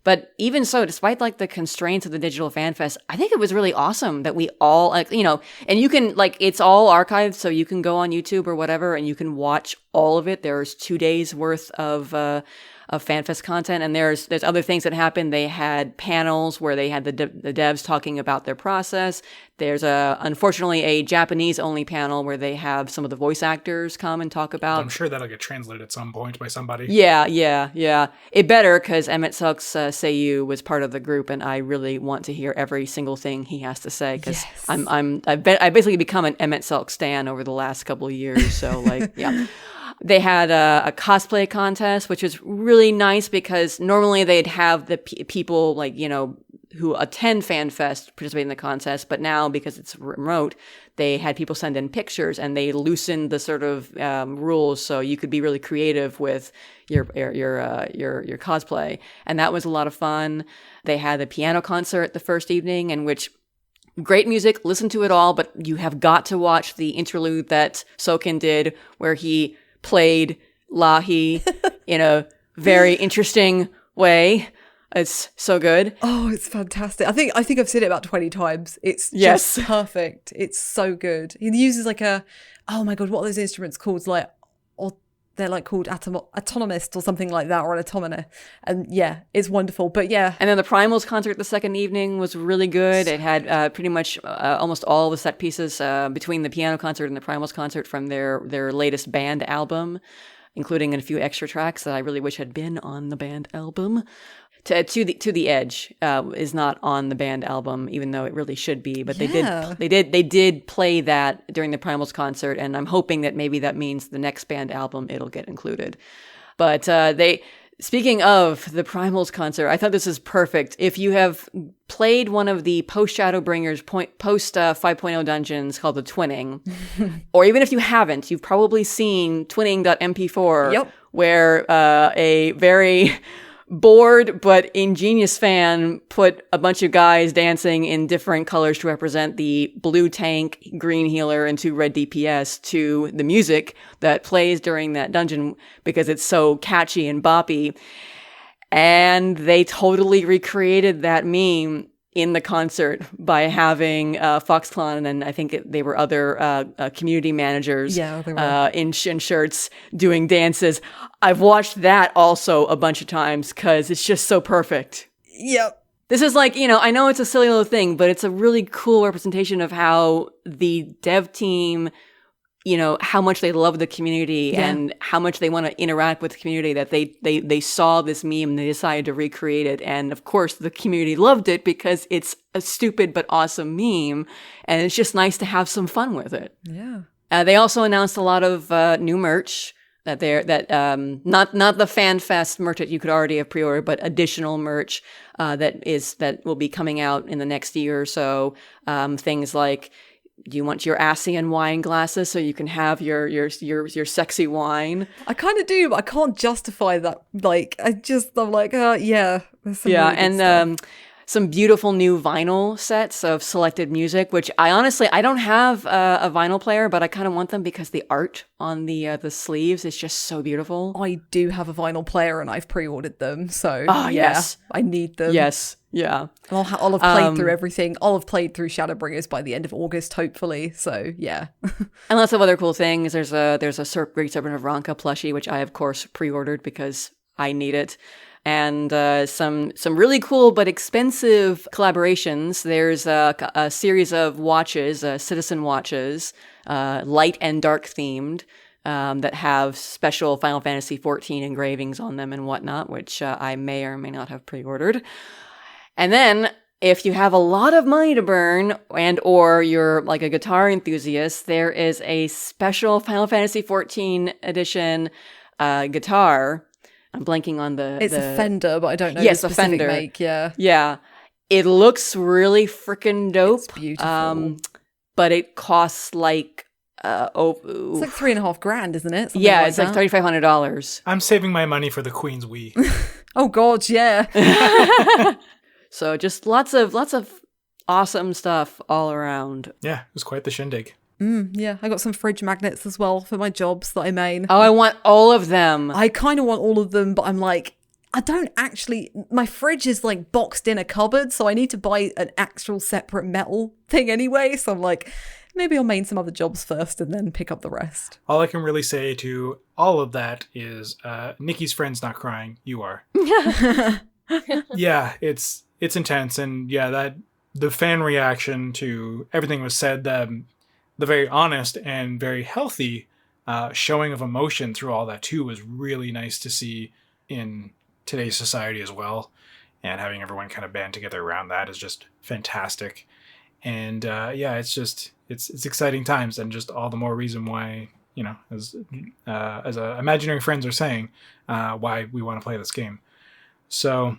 But even so, despite like the constraints of the digital FanFest, I think it was really awesome that we all, like, and you can, like, it's all archived, so you can go on YouTube or whatever, and you can watch all of it. There's 2 days worth of FanFest content, and there's other things that happened. They had panels where they had the devs talking about their process. There's unfortunately a Japanese only panel where they have some of the voice actors come and talk about. I'm sure that'll get translated at some point by somebody. Yeah. It better, because Emmett Silk's Seiyu was part of the group, and I really want to hear every single thing he has to say, because I've basically become an Emmett Silk stan over the last couple of years. So like, yeah. They had a cosplay contest, which was really nice, because normally they'd have the people, like, who attend FanFest participate in the contest, but now, because it's remote, they had people send in pictures, and they loosened the sort of rules, so you could be really creative with your cosplay, and that was a lot of fun. They had a piano concert the first evening, in which great music, listen to it all, but you have got to watch the interlude that Soken did, where he played Lahi in a very interesting way. It's so good. Oh, it's fantastic. I think I've seen it about 20 times. It's just perfect. It's so good. He uses like oh my god, what are those instruments called? They're like called autonomist or something like that, or an automata. And yeah, it's wonderful. But yeah. And then the Primals concert the second evening was really good. It had pretty much almost all the set pieces between the piano concert and the Primals concert from their latest band album, including a few extra tracks that I really wish had been on the band album. To the Edge is not on the band album, even though it really should be. But they did play that during the Primals concert, and I'm hoping that maybe that means the next band album it'll get included. But speaking of the Primals concert, I thought this is perfect. If you have played one of the post Shadowbringers post 5.0 dungeons called the Twinning, or even if you haven't, you've probably seen twinning.mp4, where a very bored but ingenious fan put a bunch of guys dancing in different colors to represent the blue tank, green healer, and 2 red DPS to the music that plays during that dungeon, because it's so catchy and boppy. And they totally recreated that meme in the concert by having Foxclan, and I think they were other community managers in shirts doing dances. I've watched that also a bunch of times because it's just so perfect. Yep. This is like, I know it's a silly little thing, but it's a really cool representation of how the dev team, how much they love the community and how much they want to interact with the community, that they saw this meme and they decided to recreate it. And of course, the community loved it because it's a stupid but awesome meme. And it's just nice to have some fun with it. Yeah. They also announced a lot of new merch not the FanFest merch that you could already have pre-ordered, but additional merch that will be coming out in the next year or so. Things like, do you want your ASEAN wine glasses so you can have your sexy wine? I kind of do, but I can't justify that. I'm like, yeah. Yeah, and some beautiful new vinyl sets of selected music, which I don't have a vinyl player, but I kind of want them because the art on the sleeves is just so beautiful. I do have a vinyl player and I've pre-ordered them, so yes, I need them. Yes, yeah. And I'll have played through everything. I'll have played through Shadowbringers by the end of August, hopefully. So yeah. And lots of other cool things. There's a Great Serpent of Ranka plushie, which I of course pre-ordered because I need it. And some really cool but expensive collaborations. There's a series of watches, citizen watches, light and dark themed, that have special Final Fantasy XIV engravings on them and whatnot, which I may or may not have pre-ordered. And then, if you have a lot of money to burn and or you're like a guitar enthusiast, there is a special Final Fantasy XIV edition guitar. I'm blanking on It's a Fender, but I don't know yes, the specific a Fender. make, yeah. Yeah. It looks really freaking dope. It's beautiful. But it costs like It's like $3,500, isn't it? Something yeah, like it's like that. $3,500. I'm saving my money for the Queen's Wii. Oh God, yeah. So just lots of awesome stuff all around. Yeah, it was quite the shindig. Yeah, I got some fridge magnets as well for my jobs that I made. Oh, I want all of them. I kind of want all of them, but I'm like, I don't actually. My fridge is like boxed in a cupboard, so I need to buy an actual separate metal thing anyway. So I'm like, maybe I'll main some other jobs first and then pick up the rest. All I can really say to all of that is Niki's friend's not crying. You are. Yeah, it's intense. And yeah, that the fan reaction to everything was said, the very honest and very healthy showing of emotion through all that too was really nice to see in today's society as well. And having everyone kind of band together around that is just fantastic. And yeah, it's exciting times, and just all the more reason why, you know, as imaginary friends are saying, why we want to play this game. So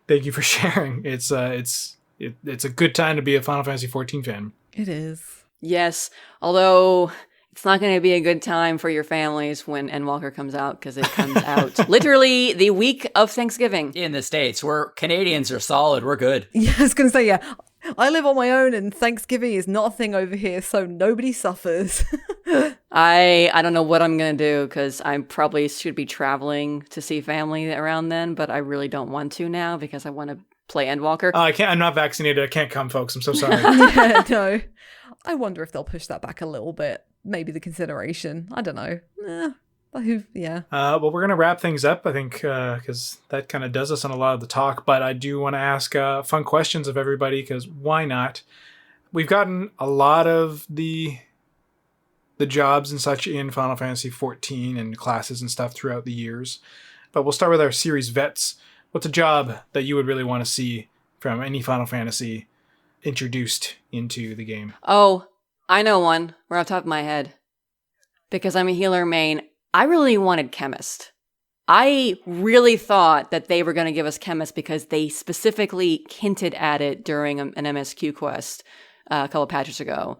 thank you for sharing. It's a good time to be a Final Fantasy XIV fan. It is. Yes, although it's not going to be a good time for your families when Endwalker comes out, because it comes out literally the week of Thanksgiving. In the States, we're Canadians are solid. We're good. Yeah, I was going to say, yeah, I live on my own and Thanksgiving is not a thing over here, so nobody suffers. I don't know what I'm going to do, because I probably should be traveling to see family around then, but I really don't want to now because I want to play Endwalker. I can't. I'm not vaccinated. I can't come, folks. I'm so sorry. Yeah, no. I wonder if they'll push that back a little bit. Maybe the consideration. I don't know. Yeah. Well, we're going to wrap things up, I think, because that kind of does us on a lot of the talk. But I do want to ask fun questions of everybody, because why not? We've gotten a lot of the jobs and such in Final Fantasy XIV and classes and stuff throughout the years. But we'll start with our series vets. What's a job that you would really want to see from any Final Fantasy introduced into the game? Oh, I know one. Right off the top of my head. Because I'm a healer main, I really wanted Chemist. I really thought that they were going to give us Chemist because they specifically hinted at it during an MSQ quest a couple patches ago.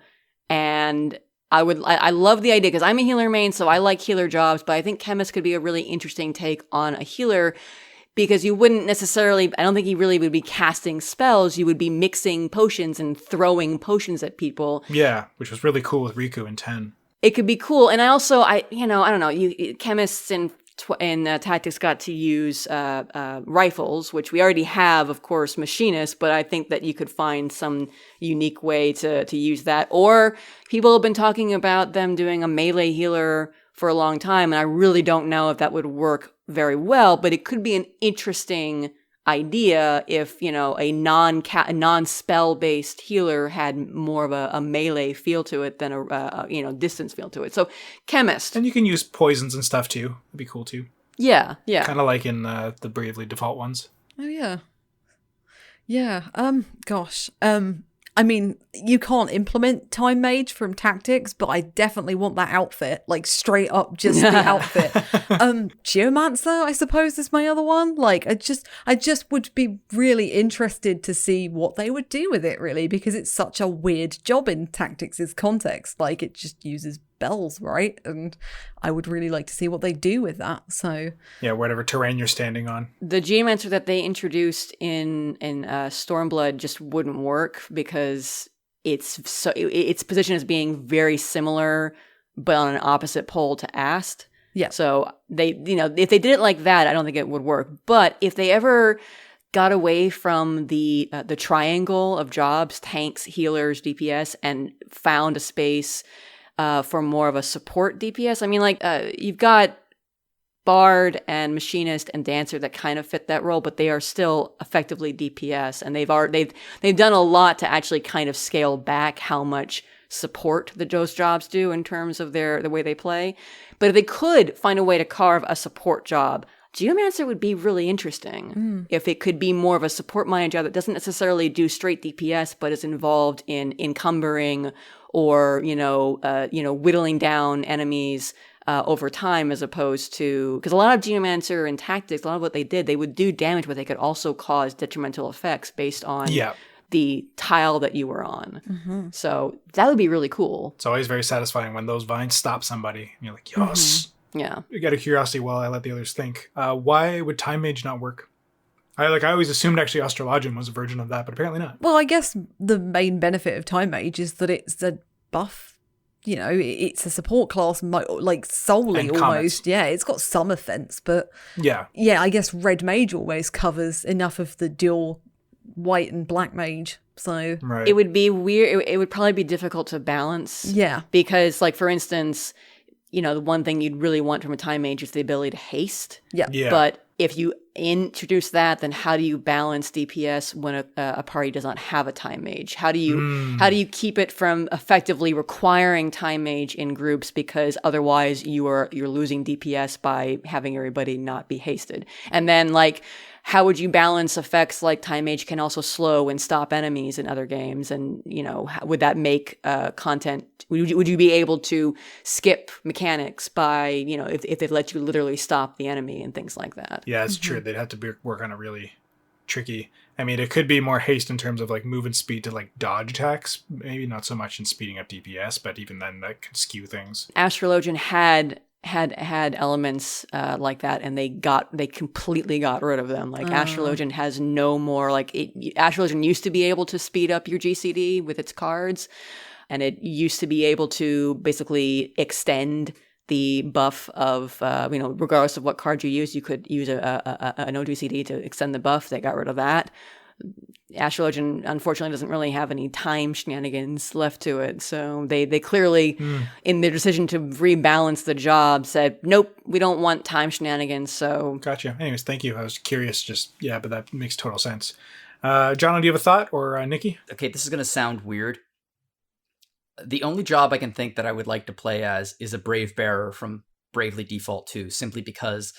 And I love the idea because I'm a healer main, so I like healer jobs, but I think Chemist could be a really interesting take on a healer, because you wouldn't necessarily, I don't think you really would be casting spells. You would be mixing potions and throwing potions at people. Yeah, which was really cool with Riku in 10. It could be cool. And I also, I don't know, chemists in Tactics got to use rifles, which we already have, of course, machinists, but I think that you could find some unique way to use that. Or people have been talking about them doing a melee healer for a long time, and I really don't know if that would work very well, but it could be an interesting idea if, you know, a non-spell based healer had more of a melee feel to it than a distance feel to it. So Chemist. And you can use poisons and stuff too. It'd be cool too. Yeah. Kind of like in the Bravely Default ones. Oh, yeah. Yeah. Gosh. I mean, you can't implement Time Mage from Tactics, but I definitely want that outfit, like straight up just the outfit. Geomancer, I suppose, is my other one. Like, I just would be really interested to see what they would do with it, really, because it's such a weird job in Tactics' context. Like, it just uses bells, right? And I would really like to see what they do with that. So yeah, whatever terrain you're standing on. The Geomancer that they introduced in Stormblood just wouldn't work because its position as being very similar but on an opposite pole to Ast. Yeah. So they, if they did it like that, I don't think it would work. But if they ever got away from the triangle of jobs, tanks, healers, DPS, and found a space for more of a support DPS. I mean, like, you've got Bard and Machinist and Dancer that kind of fit that role, but they are still effectively DPS, and they've done a lot to actually kind of scale back how much support those jobs do in terms of the way they play. But if they could find a way to carve a support job, Geomancer would be really interesting. If it could be more of a support-minded job that doesn't necessarily do straight DPS, but is involved in encumbering or whittling down enemies over time, as opposed to, because a lot of Geomancer and Tactics, a lot of what they did, they would do damage, but they could also cause detrimental effects based on the tile that you were on. Mm-hmm. So that would be really cool. It's always very satisfying when those vines stop somebody. And you're like, yes. Yeah. You got a curiosity while I let the others think. Why would Time Mage not work? I always assumed actually Astrologian was a version of that, but apparently not. Well, I guess the main benefit of Time Mage is that it's a buff. You know, it's a support class, like solely And almost. comets. Yeah, it's got some offense, but Yeah. I guess Red Mage almost covers enough of the dual white and black mage. So Right. It would be weird. It would probably be difficult to balance. yeah, Because, like, for instance, you know, the one thing you'd really want from a Time Mage is the ability to haste. yeah. But if you introduce that, then how do you balance DPS when a party does not have a Time Mage? How do you keep it from effectively requiring Time Mage in groups, because otherwise you're losing DPS by having everybody not be hasted? And then, like, how would you balance effects like Time Mage can also slow and stop enemies in other games? And, you know, would that make content? Would you be able to skip mechanics by, you know, if they let you literally stop the enemy and things like that? Yeah, it's true. They'd have to work on it really tricky. I mean, it could be more haste in terms of like movement speed to like dodge attacks. Maybe not so much in speeding up DPS, but even then that could skew things. Astrologian had elements like that, and they completely got rid of them. Like Astrologian has no more, like, Astrologian used to be able to speed up your GCD with its cards, and it used to be able to basically extend the buff of, regardless of what card you use, you could use an OGCD to extend the buff. They got rid of that. Astrologian, unfortunately, doesn't really have any time shenanigans left to it. So they clearly, in their decision to rebalance the job, said, nope, we don't want time shenanigans. So Gotcha. Anyways, thank you. I was curious. But that makes total sense. Jono, do you have a thought? Or Niki? Okay, this is going to sound weird. The only job I can think that I would like to play as is a Brave Bearer from Bravely Default 2, simply because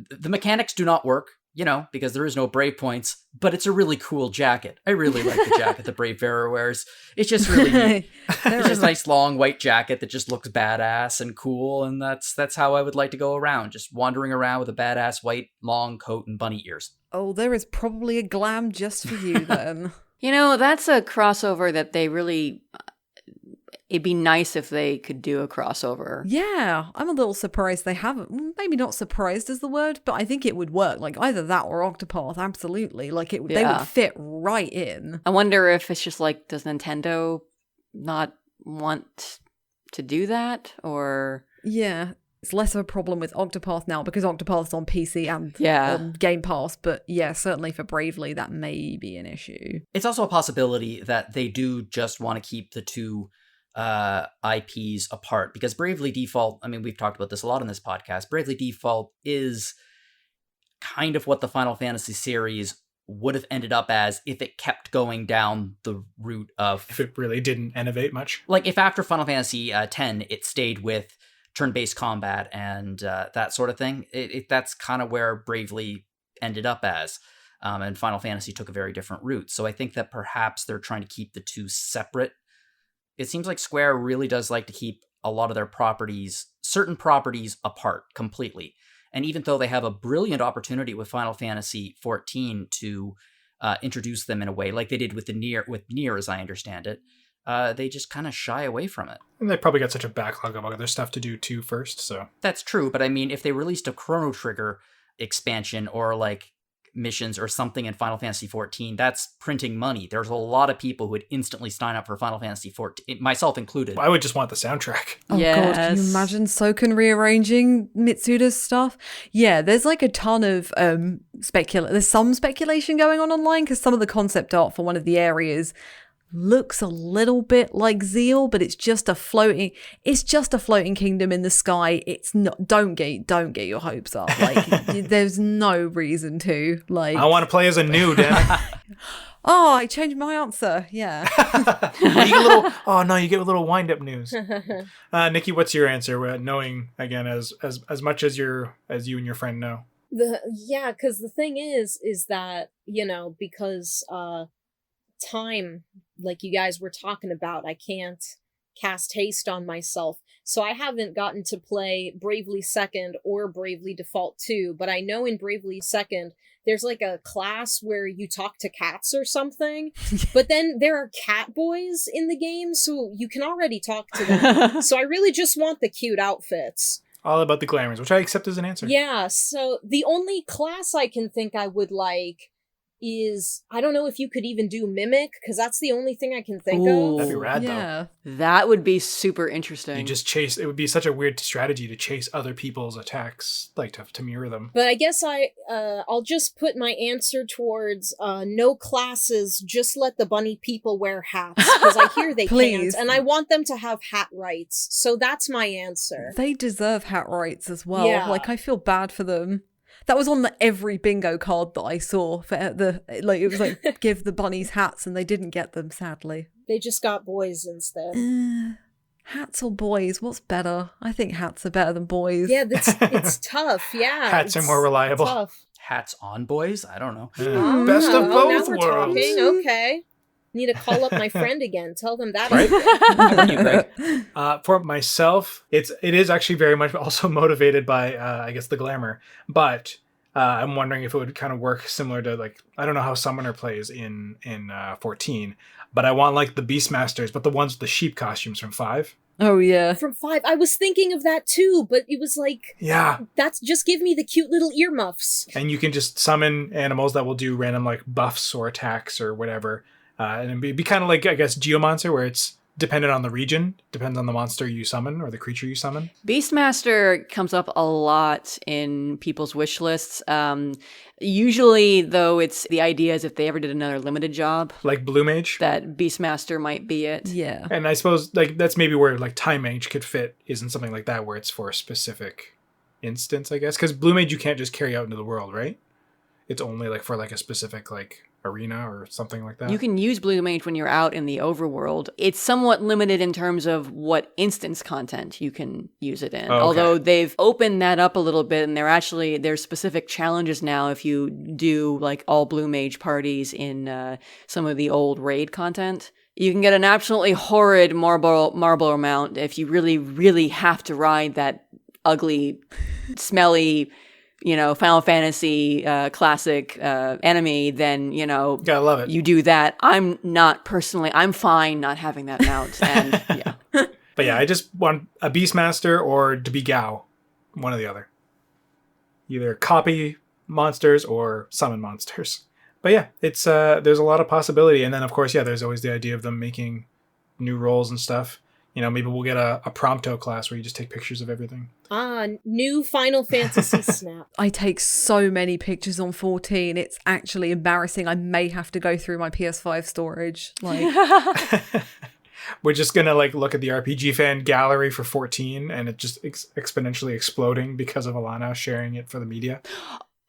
the mechanics do not work, you know, because there is no Brave points, but it's a really cool jacket. I really like the jacket the Brave Bearer wears. It's just really neat. It's just a nice long white jacket that just looks badass and cool, and that's how I would like to go around, just wandering around with a badass white long coat and bunny ears. Oh, there is probably a glam just for you then. you know, that's a crossover that they really. It'd be nice if they could do a crossover. Yeah, I'm a little surprised they haven't. Maybe not surprised is the word, but I think it would work. Like either that or Octopath, absolutely. Like they would fit right in. I wonder if it's just like, does Nintendo not want to do that, or? Yeah, it's less of a problem with Octopath now because Octopath's on PC and on Game Pass. But yeah, certainly for Bravely, that may be an issue. It's also a possibility that they do just want to keep the two IPs apart, because Bravely Default, I mean, we've talked about this a lot in this podcast, Bravely Default is kind of what the Final Fantasy series would have ended up as if it kept going down the route of... If it really didn't innovate much. Like, if after Final Fantasy X, it stayed with turn-based combat and that sort of thing, that's kind of where Bravely ended up as. And Final Fantasy took a very different route. So I think that perhaps they're trying to keep the two separate. It seems like Square really does like to keep a lot of their properties, certain properties, apart completely. And even though they have a brilliant opportunity with Final Fantasy XIV to introduce them in a way like they did with Nier, as I understand it, they just kind of shy away from it. And they probably got such a backlog of other stuff to do too first, so. That's true, but I mean, if they released a Chrono Trigger expansion or like missions or something in Final Fantasy XIV, that's printing money. There's a lot of people who would instantly sign up for Final Fantasy XIV, myself included. I would just want the soundtrack. Oh god, can you imagine Soken rearranging Mitsuda's stuff? Yeah, there's like a ton of there's some speculation going on online because some of the concept art for one of the areas looks a little bit like Zeal, but it's just a floating kingdom in the sky. It's not, don't get your hopes up. Like there's no reason to. Like, I want to play as a new, damn it. Oh, I changed my answer. Yeah. You get a little wind-up news. Niki, what's your answer? Knowing again as much as you and your friend know. Because the thing is that, because time, like you guys were talking about, I can't cast haste on myself. So I haven't gotten to play Bravely Second or Bravely Default 2, but I know in Bravely Second, there's like a class where you talk to cats or something, but then there are cat boys in the game, so you can already talk to them. So I really just want the cute outfits. All about the glamours, which I accept as an answer. Yeah, so the only class I can think I would like is, I don't know if you could even do Mimic, because that's the only thing I can think of. That'd be rad, Yeah. That would be super interesting. You just chase, it would be such a weird strategy to chase other people's attacks, like to mirror them. But I guess I'll just put my answer towards no classes, just let the bunny people wear hats, because I hear they Please. can't, and I want them to have hat rights, so that's my answer. They deserve hat rights as well. Yeah. Like, I feel bad for them. That was on every bingo card that I saw for it was like, give the bunnies hats, and they didn't get them, sadly. They just got boys instead. Hats or boys? What's better? I think hats are better than boys. Yeah, it's tough, yeah. Hats are it's more reliable. Tough. Hats on boys? I don't know. Best of Oh, both now we're worlds. talking. Okay. Need to call up my friend again. Tell them that. Right? How about you, Greg? For myself, it is actually very much also motivated by, I guess, the glamour. But I'm wondering if it would kind of work similar to, like, I don't know how Summoner plays in 14, but I want, like, the Beastmasters, but the ones with the sheep costumes from 5. Oh, yeah. From 5. I was thinking of that too, but it was like, Yeah. that's just give me the cute little earmuffs. And you can just summon animals that will do random, like, buffs or attacks or whatever. And it'd be kind of like, I guess, Geomonster, where it's dependent on the region, depends on the monster you summon or the creature you summon. Beastmaster comes up a lot in people's wish lists. Usually, though, it's the idea is if they ever did another limited job, Like Blue Mage. that Beastmaster might be it. Yeah. And I suppose, like, that's maybe where, like, Time Mage could fit, isn't something like that, where it's for a specific instance, I guess. Because Blue Mage you can't just carry out into the world, right? It's only, like, for, like, a specific, like, arena or something like that. You can use Blue Mage when you're out in the overworld. It's somewhat limited in terms of what instance content you can use it in. Oh, okay. Although they've opened that up a little bit, and there's specific challenges now if you do like all Blue Mage parties in some of the old raid content. You can get an absolutely horrid marble amount if you really, really have to ride that ugly, smelly, Final Fantasy classic enemy, then, Gotta love it. you do that. I'm fine not having that mount. And yeah. But yeah, I just want a Beastmaster or to be Gao. One or the other. Either copy monsters or summon monsters. But yeah, it's there's a lot of possibility. And then, of course, yeah, there's always the idea of them making new roles and stuff. Maybe we'll get a Prompto class where you just take pictures of everything. New Final Fantasy snap. I take so many pictures on 14. It's actually embarrassing. I may have to go through my PS5 storage. Like, We're just gonna look at the RPG fan gallery for 14, and it just exponentially exploding because of Alana sharing it for the media.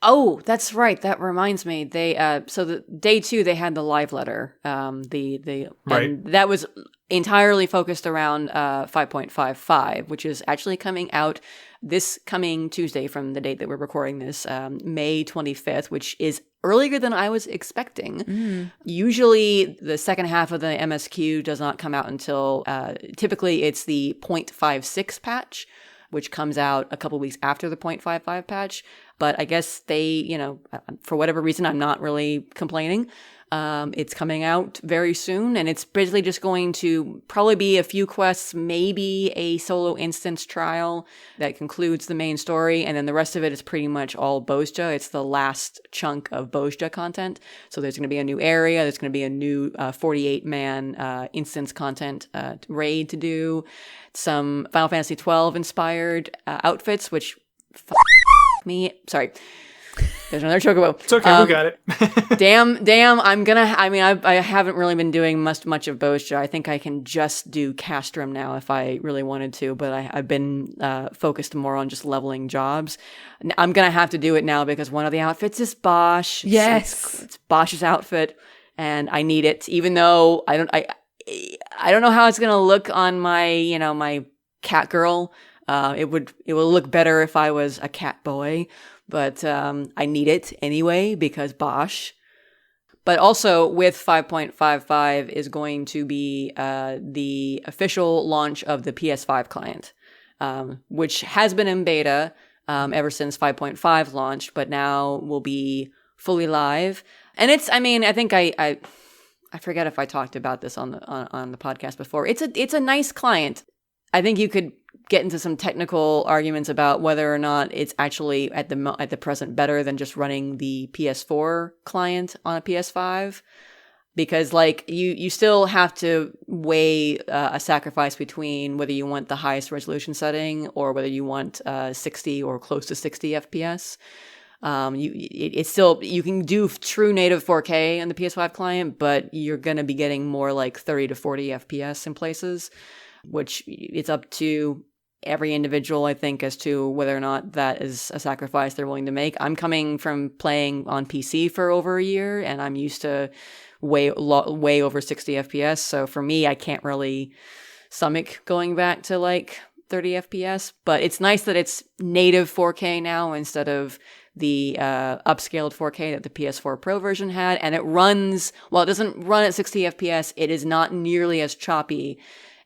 Oh, that's right. That reminds me. They so the day 2 they had the live letter. The Right. and that was entirely focused around 5.55, which is actually coming out this coming Tuesday from the date that we're recording this, May 25th, which is earlier than I was expecting. Usually the second half of the MSQ does not come out until typically it's the 0.56 patch, which comes out a couple weeks after the 0.55 patch. But I guess they, for whatever reason, I'm not really complaining. It's coming out very soon, and it's basically just going to probably be a few quests, maybe a solo instance trial that concludes the main story, and then the rest of it is pretty much all Bozja. It's the last chunk of Bozja content. So there's going to be a new area, there's going to be a new 48-man instance content raid to do, some Final Fantasy 12 inspired outfits, which me. Sorry. There's another chocobo. It's okay, we got it. damn. I haven't really been doing much of Bozja. I think I can just do Castrum now if I really wanted to, but I've been focused more on just leveling jobs. I'm going to have to do it now because one of the outfits is Bosch. Yes. It's Bosch's outfit, and I need it, even though I don't know how it's going to look on my, my cat girl. It will look better if I was a cat boy, but I need it anyway because Bosch. But also with 5.55 is going to be the official launch of the PS5 client. which has been in beta ever since 5.5 launched, but now will be fully live. And it's, I mean, I think I forget if I talked about this on the podcast before. It's a nice client. I think you could get into some technical arguments about whether or not it's actually at the present better than just running the PS4 client on a PS5, because like you still have to weigh a sacrifice between whether you want the highest resolution setting or whether you want 60 or close to 60 FPS. It's still, you can do true native 4K on the PS5 client, but you're going to be getting more like 30 to 40 FPS in places, which it's up to every individual, I think, as to whether or not that is a sacrifice they're willing to make. I'm coming from playing on PC for over a year, and I'm used to way over 60 FPS. So for me, I can't really stomach going back to like 30 FPS, but it's nice that it's native 4K now instead of the upscaled 4K that the PS4 Pro version had. And it runs, while it doesn't run at 60 FPS, it is not nearly as choppy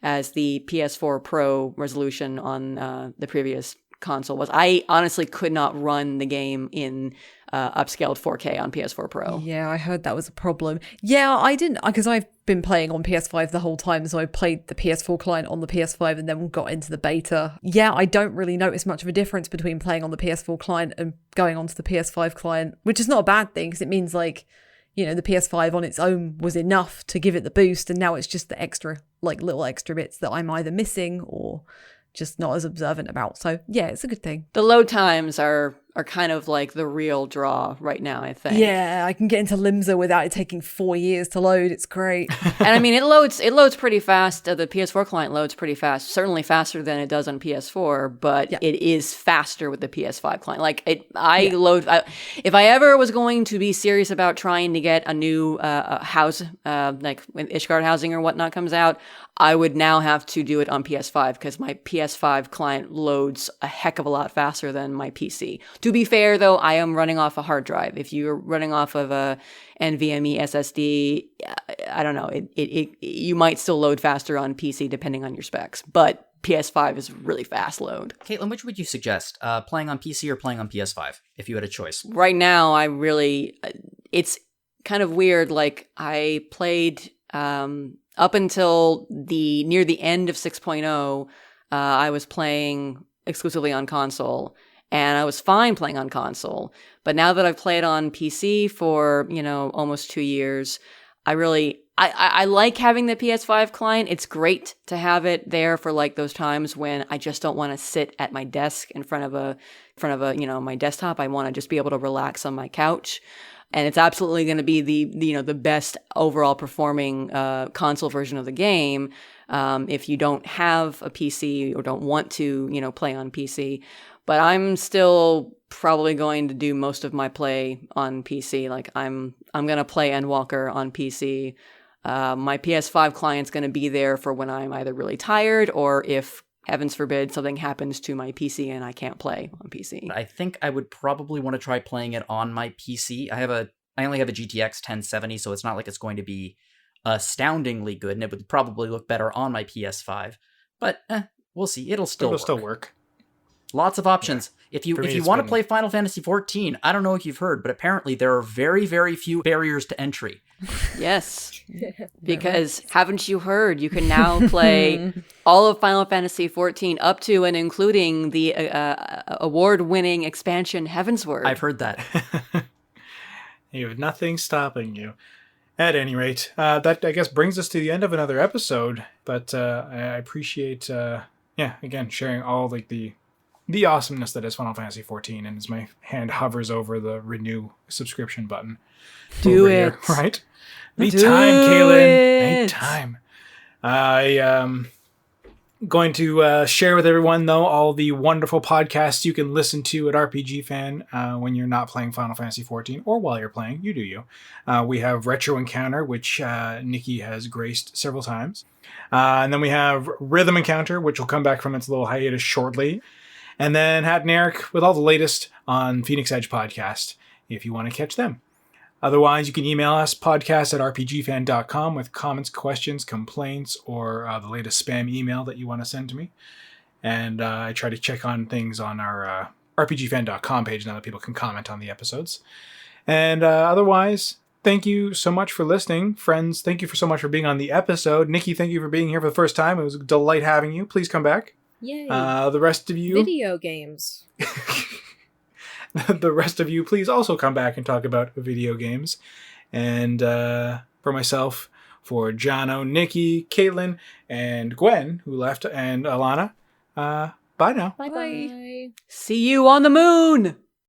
as the PS4 Pro resolution on the previous console was. I honestly could not run the game in upscaled 4K on PS4 Pro. Yeah, I heard that was a problem. Yeah, I didn't, because I've been playing on PS5 the whole time, so I played the PS4 client on the PS5 and then got into the beta. Yeah, I don't really notice much of a difference between playing on the PS4 client and going onto the PS5 client, which is not a bad thing, because it means like, you know, the PS5 on its own was enough to give it the boost, and now it's just the extra, like little extra bits that I'm either missing or just not as observant about. So yeah, it's a good thing. The load times are kind of like the real draw right now, I think. Yeah, I can get into Limsa without it taking 4 years to load. It's great. And I mean, it loads pretty fast. The PS4 client loads pretty fast, certainly faster than it does on PS4, but it is faster with the PS5 client. Like if I ever was going to be serious about trying to get a new house, like when Ishgard Housing or whatnot comes out, I would now have to do it on PS5 because my PS5 client loads a heck of a lot faster than my PC. To be fair, though, I am running off a hard drive. If you're running off of a NVMe SSD, I don't know, you might still load faster on PC depending on your specs, but PS5 is really fast load. Caitlin, which would you suggest, playing on PC or playing on PS5, if you had a choice? Right now, it's kind of weird. Like, I played up until near the end of 6.0, I was playing exclusively on console. And I was fine playing on console. But now that I've played on PC for, almost 2 years, I like having the PS5 client. It's great to have it there for like those times when I just don't want to sit at my desk in front of my desktop. I want to just be able to relax on my couch. And it's absolutely going to be the best overall performing console version of the game if you don't have a PC or don't want to, play on PC. But I'm still probably going to do most of my play on PC. Like I'm going to play Endwalker on PC. My PS5 client's going to be there for when I'm either really tired or if, heavens forbid, something happens to my PC and I can't play on PC. I think I would probably want to try playing it on my PC. I only have a GTX 1070, so it's not like it's going to be astoundingly good, and it would probably look better on my PS5. But we'll see. It'll still work. Lots of options. Yeah. If you want to play Final Fantasy XIV, I don't know if you've heard, but apparently there are very, very few barriers to entry. Yes, because haven't you heard? You can now play all of Final Fantasy XIV up to and including the award-winning expansion Heavensward. I've heard that. You have nothing stopping you. At any rate, that I guess brings us to the end of another episode. But I appreciate, again, sharing all like the awesomeness that is Final Fantasy XIV, and as my hand hovers over the renew subscription button. Do it. Here, right? Anytime, Kaylin. Anytime. I going to share with everyone, though, all the wonderful podcasts you can listen to at RPG Fan when you're not playing Final Fantasy XIV, or while you're playing. You do you. We have Retro Encounter, which Niki has graced several times. And then we have Rhythm Encounter, which will come back from its little hiatus shortly. And then Hat and Eric with all the latest on Phoenix Edge Podcast, if you want to catch them. Otherwise, you can email us, podcast@rpgfan.com, with comments, questions, complaints, or the latest spam email that you want to send to me. And I try to check on things on our rpgfan.com page now that people can comment on the episodes. And otherwise, thank you so much for listening. Friends, thank you so much for being on the episode. Niki, thank you for being here for the first time. It was a delight having you. Please come back. Yay. The rest of you... Video games. The rest of you, please also come back and talk about video games. And for myself, for Jono, Niki, Caitlin, and Gwen, who left, and Alana, bye now. Bye-bye. See you on the moon!